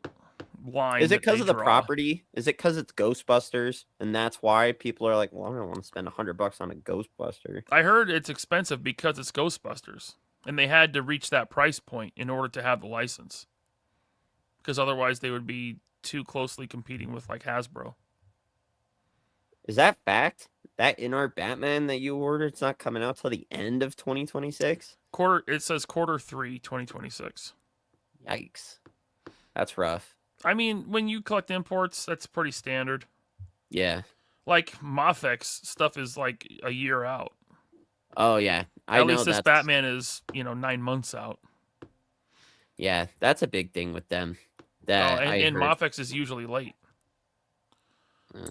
line. Is it because of the property? Is it because it's Ghostbusters, and that's why people are like, well, I don't want to spend $100 on a Ghostbuster? I heard it's expensive because it's Ghostbusters, and they had to reach that price point in order to have the license, because otherwise they would be too closely competing with like Hasbro. Is that fact? That in-art Batman that you ordered, it's not coming out till the end of 2026? It says Q3 2026. Yikes. That's rough. I mean, when you collect imports, that's pretty standard. Yeah. Like Mafex stuff is like a year out. Oh yeah, At least this Batman is 9 months out. Yeah, that's a big thing with them. That and Mafex is usually late.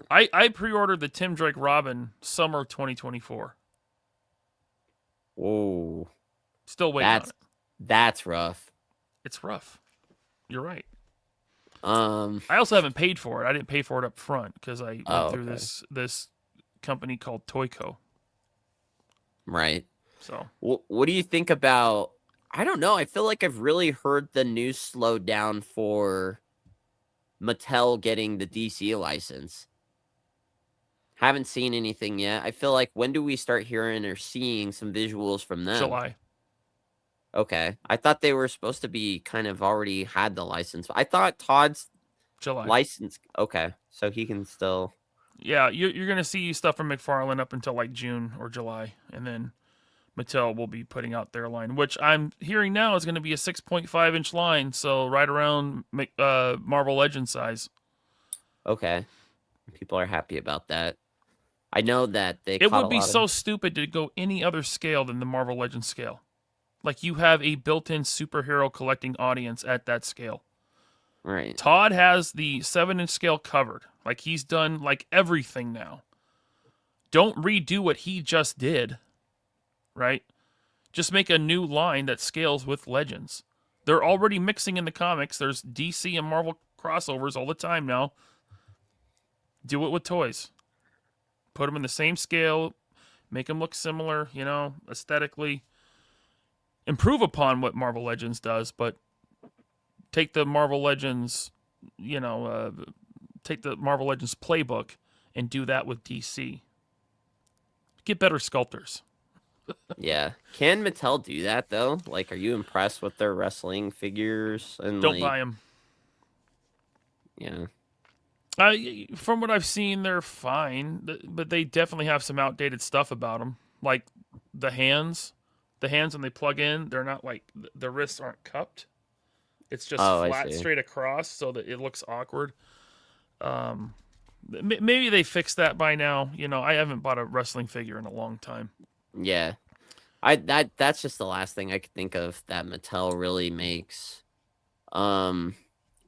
I pre-ordered the Tim Drake Robin summer 2024. Whoa. Still waiting on it. That's rough. It's rough. You're right. I also haven't paid for it. I didn't pay for it up front because I went through this company called Toyco. Right. So, what do you think about? I don't know. I feel like I've really heard the news slow down for Mattel getting the DC license. Haven't seen anything yet. I feel like, when do we start hearing or seeing some visuals from them? July. Okay. I thought they were supposed to be kind of already had the license. I thought Todd's July license. Okay. So he can still. Yeah, you're going to see stuff from McFarlane up until like June or July. And then Mattel will be putting out their line, which I'm hearing now is going to be a 6.5-inch line. So right around Marvel Legends size. Okay. People are happy about that. I know that it would be so stupid to go any other scale than the Marvel Legends scale. Like, you have a built-in superhero collecting audience at that scale. Right. Todd has the 7-inch scale covered. Like, he's done like everything now. Don't redo what he just did. Right? Just make a new line that scales with Legends. They're already mixing in the comics. There's DC and Marvel crossovers all the time now. Do it with toys. Put them in the same scale. Make them look similar, aesthetically. Improve upon what Marvel Legends does, but take the Marvel Legends, take the Marvel Legends playbook and do that with DC. Get better sculptors. Yeah. Can Mattel do that, though? Like, are you impressed with their wrestling figures? And don't buy them. Yeah. From what I've seen, they're fine, but they definitely have some outdated stuff about them. Like the hands when they plug in, they're not like, the wrists aren't cupped. It's just flat straight across, so that it looks awkward. Maybe they fixed that by now. I haven't bought a wrestling figure in a long time. Yeah. That's just the last thing I could think of that Mattel really makes.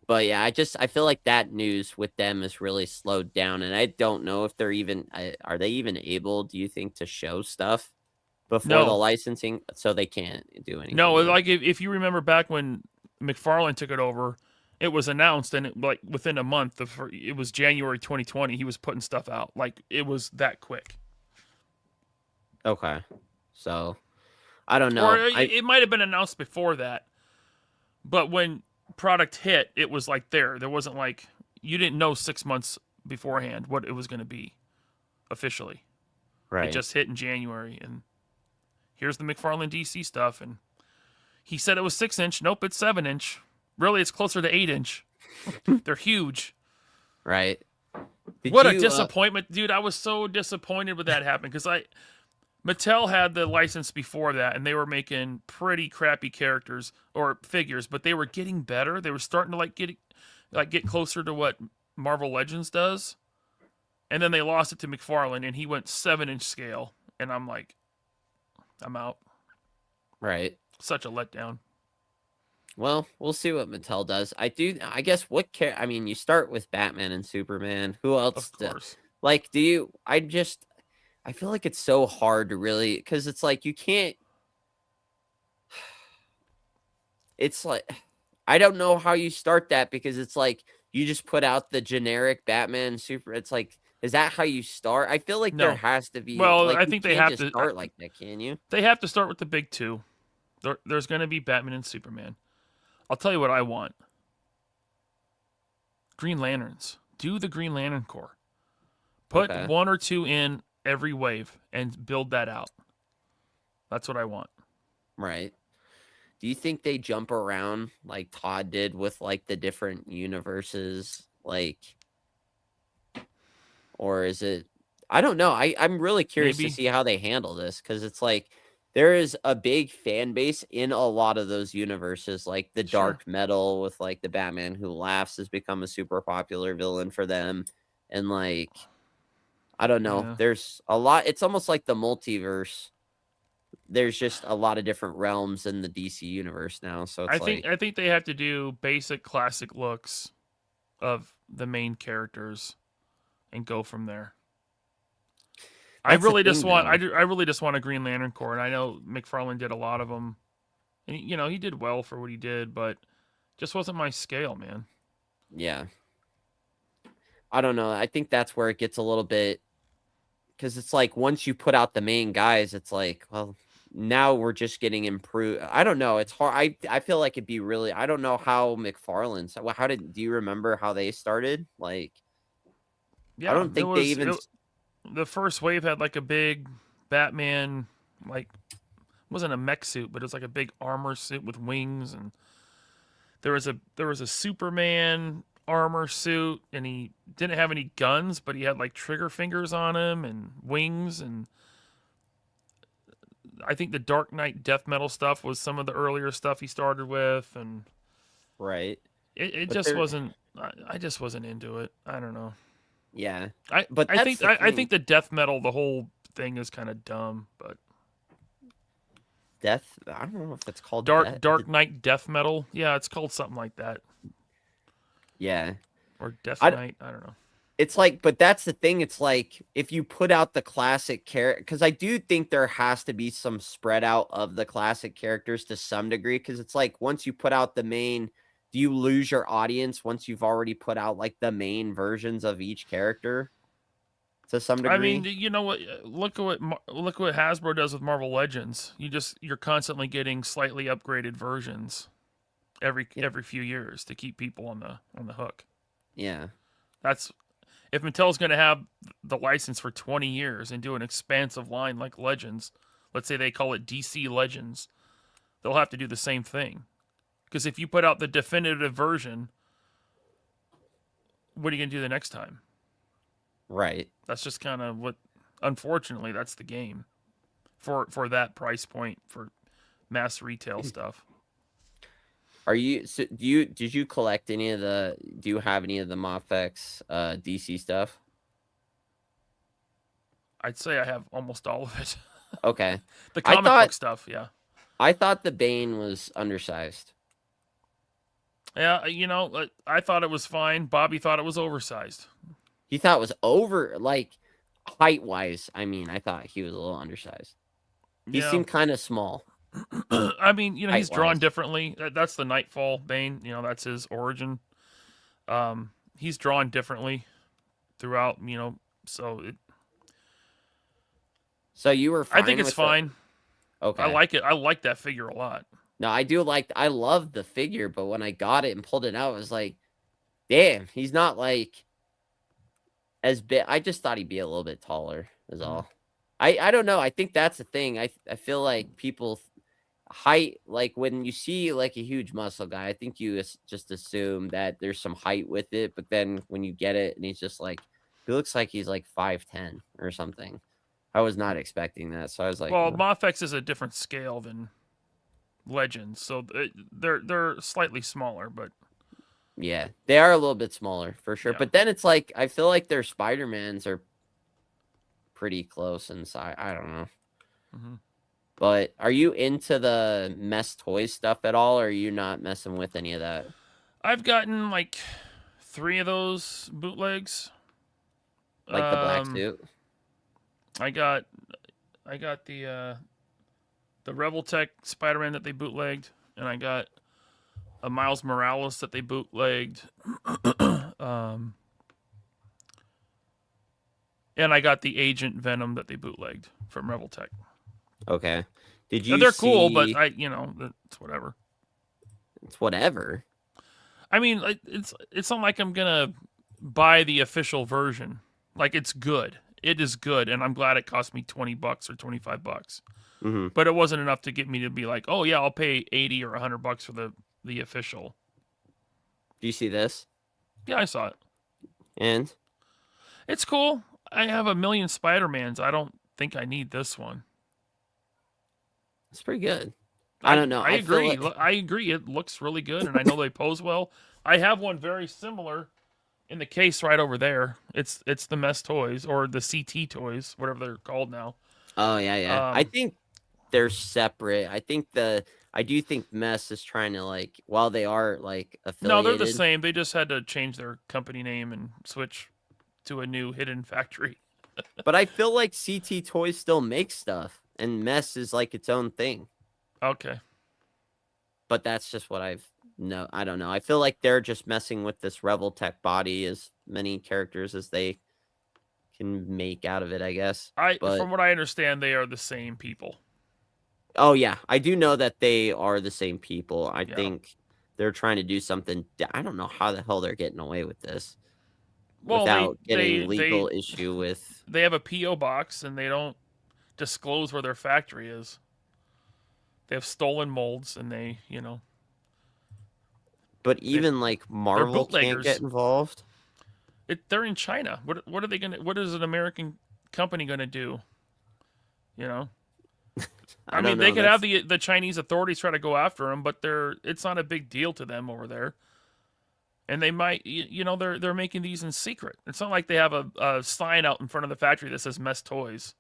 But yeah, I feel like that news with them is really slowed down, and I don't know if they're even are they even able, do you think, to show stuff before the No, licensing? So they can't do no. anything yet. Like if you remember back when McFarlane took it over, it was announced, and like within a month, it was January 2020. He was putting stuff out. Like it was that quick. Okay, so I don't Or know. it might have been announced before that, but when product hit, it was like there wasn't like you didn't know 6 months beforehand what it was going to be officially. It Right. just hit in January, and here's the McFarlane DC stuff. And he said it was 6-inch. Nope, it's 7-inch. Really, it's closer to 8-inch. They're huge. Right. Did What a you disappointment, dude! I was so disappointed with that happening because Mattel had the license before that, and they were making pretty crappy characters or figures, but they were getting better. They were starting to get closer to what Marvel Legends does, and then they lost it to McFarlane, and he went 7-inch scale, and I'm like, I'm out. right. Such a letdown. Well, we'll see what Mattel does. I guess I mean, you start with Batman and Superman. Who else Of course. like I feel like it's so hard to really cuz it's like you can't it's like I don't know how you start that because it's like you just put out the generic Batman super it's like is that how you start? I feel like there No. has to be Well, like I you think they can't have just to. start like that, can you? They have to start with the big two. There's going to be Batman and Superman. I'll tell you what I want. Green Lanterns. Do the Green Lantern Corps. Put Okay. one or two in every wave and build that out. That's what I want. Right. Do you think they jump around like Todd did with like the different universes? Like, or is it? I don't know. I'm really curious to Maybe. see how they handle this because it's like there is a big fan base in a lot of those universes. Like the Sure. dark metal with like the Batman Who Laughs has become a super popular villain for them, and like I don't know. Yeah. There's a lot. It's almost like the multiverse. There's just a lot of different realms in the DC universe now. So it's like, I think they have to do basic classic looks of the main characters and go from there. I that's the really just thing, want though. I really just want a Green Lantern Corps, and I know McFarlane did a lot of them. And, he did well for what he did, but just wasn't my scale, man. Yeah. I don't know. I think that's where it gets a little bit because it's like once you put out the main guys, it's like, well, now we're just getting improved. I don't know. It's hard. I feel like it'd be really. I don't know how McFarlane's. Well, do you remember how they started? Like, I Yeah, don't think they even. the first wave had like a big Batman, like wasn't a mech suit, but it was like a big armor suit with wings, and there was a Superman armor suit, and he didn't have any guns, but he had like trigger fingers on him and wings, and I think the Dark Knight death metal stuff was some of the earlier stuff he started with, and Right. it But just they're. wasn't. I just wasn't into it. I don't know. Yeah. I But I that's think the I thing. think the death metal, the whole thing is kind of dumb, but Death. I don't know if it's called death. Dark Knight death metal, yeah, it's called something like that, Yeah. or Death I, Knight. I don't know. It's like, but that's the thing. It's like if you put out the classic character, because I do think there has to be some spread out of the classic characters to some degree. Because it's like once you put out the main, do you lose your audience once you've already put out like the main versions of each character to some I mean, degree? you know what? Look what Hasbro does with Marvel Legends. You're constantly getting slightly upgraded versions Yeah. every few years to keep people on the hook. Yeah. That's if Mattel's going to have the license for 20 years and do an expansive line like Legends. Let's say they call it DC Legends. They'll have to do the same thing. Because if you put out the definitive version, what are you going to do the next time? Right. That's just kind of what. Unfortunately, that's the game for that price point for mass retail stuff. Did you collect any of do you have any of the Mafex DC stuff? I'd say I have almost all of it. Okay. The I comic book thought stuff, yeah. I thought the Bane was undersized. Yeah, I thought it was fine. Bobby thought it was oversized. He thought it was over, like, height-wise. I mean, I thought he was a little undersized. He Yeah. seemed kind of small, I mean, he's drawn height-wise. differently. That's the Nightfall Bane. That's his origin. He's drawn differently throughout. So So you were I fine think it's with fine. Okay. I like it. I like that figure a lot. No, I love the figure, but when I got it and pulled it out, I was like, damn, he's not, like, as big. I just thought he'd be a little bit taller, is all. I don't know. I think that's the thing. I feel like people height, like, when you see, like, a huge muscle guy, I think you just assume that there's some height with it, but then when you get it and he's just like, he looks like he's like 5'10" or something. I was not expecting that, so I was like, Well, "Oh." Mafex is a different scale than Legends, so they're slightly smaller, but Yeah, they are a little bit smaller for sure. Yeah. But then it's like, I feel like their Spider-Mans are pretty close in size. I don't know. Mhm. But are you into the mess toy stuff at all, or are you not messing with any of that? I've gotten like 3 of those bootlegs. Like the black suit? I got the Revoltech Spider-Man that they bootlegged, and I got a Miles Morales that they bootlegged. And I got the Agent Venom that they bootlegged from Revoltech. Okay. Did you They're see... cool, but it's whatever. It's whatever. I mean, it's not like I'm gonna buy the official version. Like, it's good. It is good, and I'm glad it cost me $20 or $25. Mm-hmm. But it wasn't enough to get me to be like, oh yeah, I'll pay $80 or $100 for the official. Do you see this? Yeah, I saw it. And? It's cool. I have a million Spider-Mans. I don't think I need this one. It's pretty good. I don't know. I agree. I agree. It looks really good, and I know they pose well. I have one very similar in the case right over there. It's the Mess Toys, or the CT Toys, whatever they're called now. Oh, yeah. I think they're separate. I do think Mess is trying to, like, while they are, like, affiliated. No, they're the same. They just had to change their company name and switch to a new hidden factory. But I feel like CT Toys still makes stuff, and Mess is like its own thing. Okay. But that's just what I don't know. I feel like they're just messing with this Revoltech body, as many characters as they can make out of it, I guess. From what I understand, they are the same people. Oh, yeah. I do know that they are the same people. I think they're trying to do something. I don't know how the hell they're getting away with this. Well, without getting legal issue with... They have a P.O. box, and they don't disclose where their factory is. They have stolen molds, and they, But even, like, Marvel can't get involved? They're in China. What are they going to... What is an American company going to do? I mean, they could have the Chinese authorities try to go after them, but it's not a big deal to them over there. And they might, they're making these in secret. It's not like they have a sign out in front of the factory that says Mess Toys.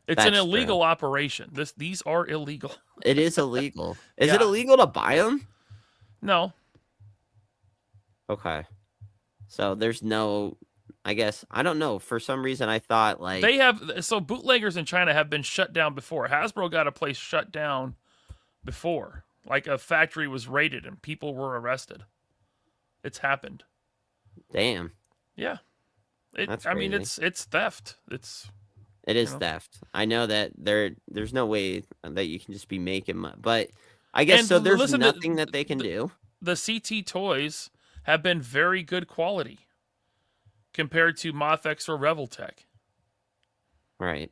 It's an illegal operation. These are illegal. It is illegal. Is it illegal to buy them? No. Okay. So there's no... I guess, I don't know. For some reason, I thought, like... So bootleggers in China have been shut down before. Hasbro got a place shut down before. Like, a factory was raided and people were arrested. It's happened. Damn. Yeah. That's crazy. I mean, it's theft. It is theft. I know that there's no way that you can just be making money. But I guess, so there's nothing that they can do. The CT Toys have been very good quality compared to Mafex or Revoltech. Right.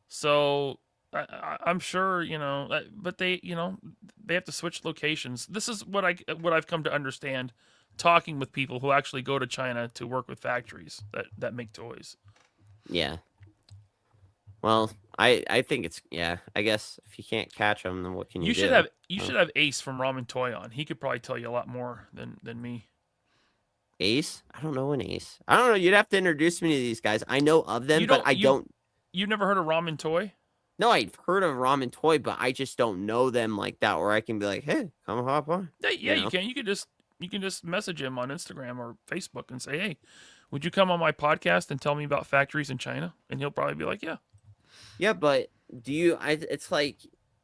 So I'm sure, but they have to switch locations. This is what I've come to understand, talking with people who actually go to China to work with factories that make toys. Yeah. Well, I think it's, I guess if you can't catch them, then what can you do? You should have Ace from Ramen Toy on. He could probably tell you a lot more than me. Ace? I don't know an Ace. I don't know. You'd have to introduce me to these guys. I know of them, but I don't. You've never heard of Ramen Toy? No, I've heard of Ramen Toy, but I just don't know them like that, where I can be like, hey, come hop on. Yeah, you can. You can just message him on Instagram or Facebook and say, "Hey, would you come on my podcast and tell me about factories in China?" And he'll probably be like, "Yeah." Yeah, but do you? It's like,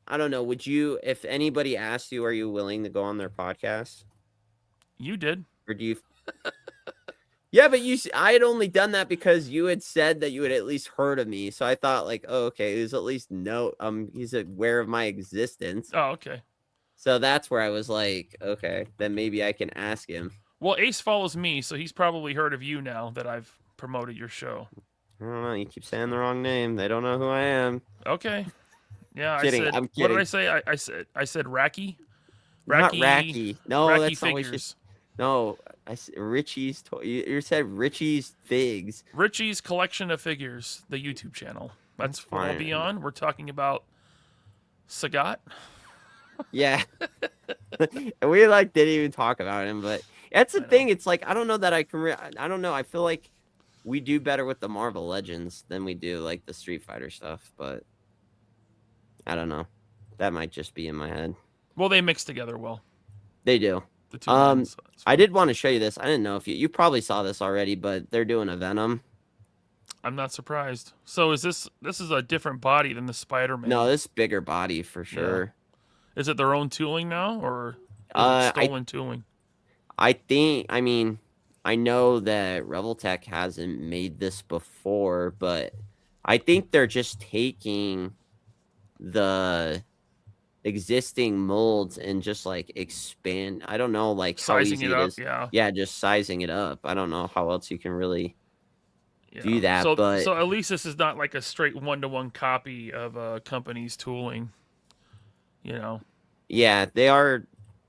I don't know. Would you, if anybody asked you, are you willing to go on their podcast, You did. or do you? Yeah, but I had only done that because you had said that you had at least heard of me. So I thought like, oh, okay, he's at least he's aware of my existence. Oh, okay. So that's where I was like, okay, then maybe I can ask him. Well, Ace follows me, so he's probably heard of you now that I've promoted your show. I don't know. You keep saying the wrong name. They don't know who I am. Okay. Yeah, Kidding. I said. I'm What did kidding. I say? I said Racky. Not Racky. No, Racky that's not what you. Figures. No, I said Richie's. You said Richie's Figs. Richie's Collection of Figures, the YouTube channel. That's what I'll be on. We're talking about Sagat. Yeah. We like didn't even talk about him, but that's the thing. It's like I don't know that I can. I don't know. I feel like we do better with the Marvel Legends than we do like the Street Fighter stuff, but I don't know. That might just be in my head. Well, they mix together well. They do. The two lines, I did want to show you this. I didn't know if you probably saw this already, but they're doing a Venom. I'm not surprised. So is this is a different body than the Spider-Man? No, this bigger body for sure. Yeah. Is it their own tooling now, or is it stolen tooling? I think. I mean, I know that Reveltech hasn't made this before, but I think they're just taking the existing molds and just like expand. I don't know, like how Sizing easy it it up, is. yeah. Yeah, just sizing it up. I don't know how else you can really do that. So, but so at least this is not like a straight one-to-one copy of a company's tooling. You know. Yeah, they are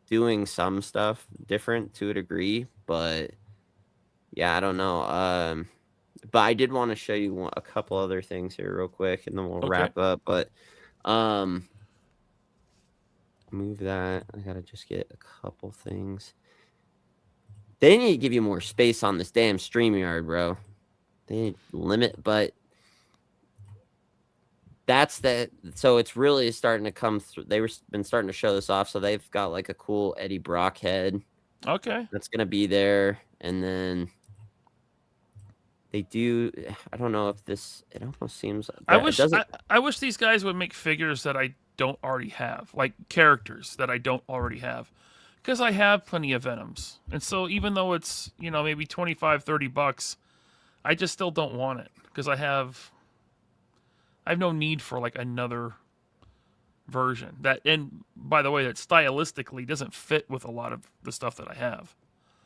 doing some stuff different to a degree, but yeah, I don't know. But I did want to show you a couple other things here real quick, and then we'll wrap up. But move that. I gotta just get a couple things. They need to give you more space on this damn StreamYard, bro. They need to limit, but that's that. So it's really starting to come through. Been starting to show this off. So they've got like a cool Eddie Brock head. Okay. That's gonna be there, and then they do. I don't know if this. It almost seems. I wish these guys would make figures that I don't already have, like characters that I don't already have, because I have plenty of Venoms, and so even though it's maybe $25-$30, I just still don't want it because I have no need for like another version that, and by the way, that stylistically doesn't fit with a lot of the stuff that I have.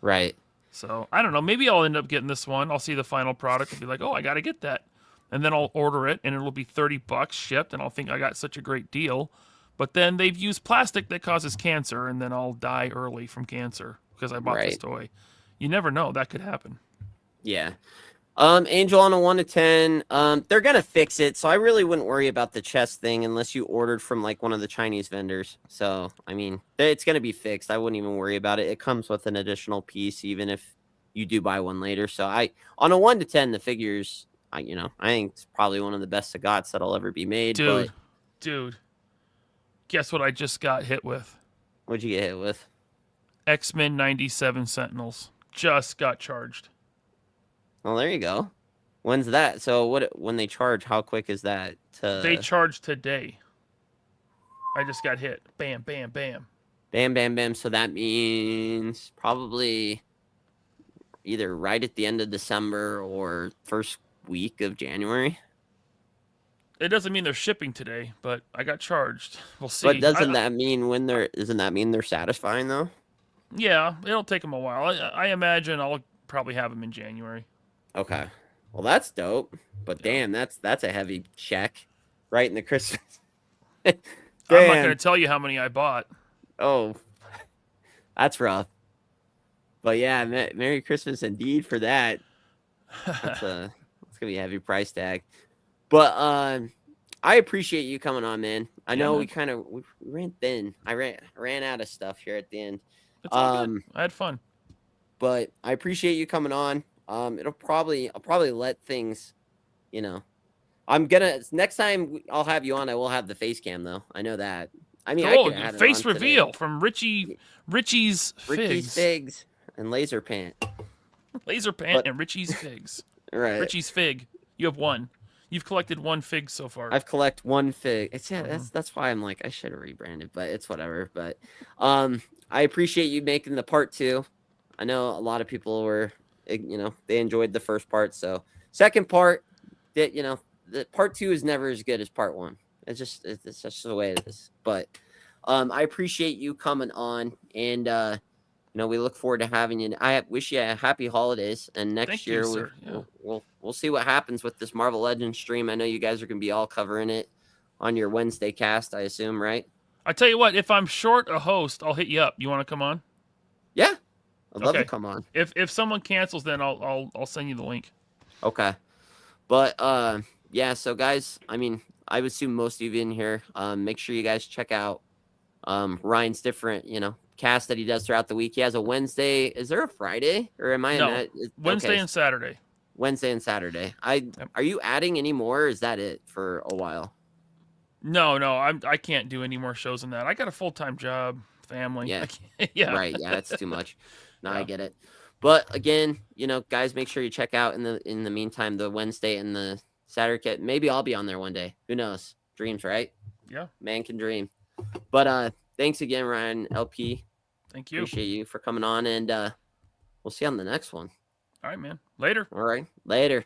Right. So I don't know. Maybe I'll end up getting this one. I'll see the final product and be like, oh, I got to get that. And then I'll order it and it'll be $30 shipped and I'll think I got such a great deal. But then they've used plastic that causes cancer and then I'll die early from cancer because I bought this toy. You never know. That could happen. Yeah. Angel on a 1 to 10. They're gonna fix it, so I really wouldn't worry about the chest thing unless you ordered from like one of the Chinese vendors. So I mean, it's gonna be fixed. I wouldn't even worry about it. It comes with an additional piece, even if you do buy one later. So on a 1 to 10, the figures, I think it's probably one of the best Sagats that'll ever be made. Dude, guess what I just got hit with? What'd you get hit with? X-Men 97 Sentinels. Just got charged. Well, there you go. When's that? So when they charge, how quick is that? They charge today. I just got hit. Bam, bam, bam. Bam, bam, bam. So that means probably either right at the end of December or first week of January. It doesn't mean they're shipping today, but I got charged. We'll see. But doesn't that mean doesn't that mean they're satisfying though? Yeah, it'll take them a while. I imagine I'll probably have them in January. Okay. Well, that's dope. But damn, that's a heavy check right in the Christmas. I'm not going to tell you how many I bought. Oh, that's rough. But yeah, Merry Christmas indeed for that. It's gonna be a heavy price tag. But I appreciate you coming on, man. I know we ran thin. I ran out of stuff here at the end. It's all good. I had fun. But I appreciate you coming on. I'll probably let things, I'm gonna next time I'll have you on. I will have the face cam though. I know that. I mean, I Oh, could add it face on reveal today. from Richie's Ricky's Figs. figs and laser pant. Laser Pant But and Richie's Figs. right, Richie's Fig. You have one. You've collected one fig so far. I've collect one fig. It's Mhm. that's why I'm like I should have rebranded, but it's whatever. But I appreciate you making the part 2. I know a lot of people were they enjoyed the first part, so second part that the part 2 is never as good as part 1. It's just the way it is. But I appreciate you coming on, and we look forward to having you. I wish you a happy holidays, and next Thank year you, sir. Yeah. we'll see what happens with this Marvel Legends stream. I know you guys are gonna be all covering it on your Wednesday cast, I assume, right? I tell you what, if I'm short a host, I'll hit you up. You want to come on? Yeah, I'd love to Okay. come on. If someone cancels, then I'll send you the link. Okay, but yeah. So guys, I mean, I would assume most of you in here. Make sure you guys check out Ryan's different cast that he does throughout the week. He has a Wednesday. Is there a Friday, or am I No, Wednesday okay, and Saturday. Wednesday and Saturday? Yep. Are you adding any more? Or is that it for a while? No, I can't do any more shows than that. I got a full-time job, family. Yeah. Yeah. Right. Yeah, that's too much. No, I Yeah. get it. But again, guys, make sure you check out in the meantime the Wednesday and the Saturday. Maybe I'll be on there one day. Who knows? Dreams, right? Yeah. Man can dream. But thanks again, Ryan LP. Thank you. Appreciate you for coming on, and we'll see you on the next one. All right, man. Later. All right. Later.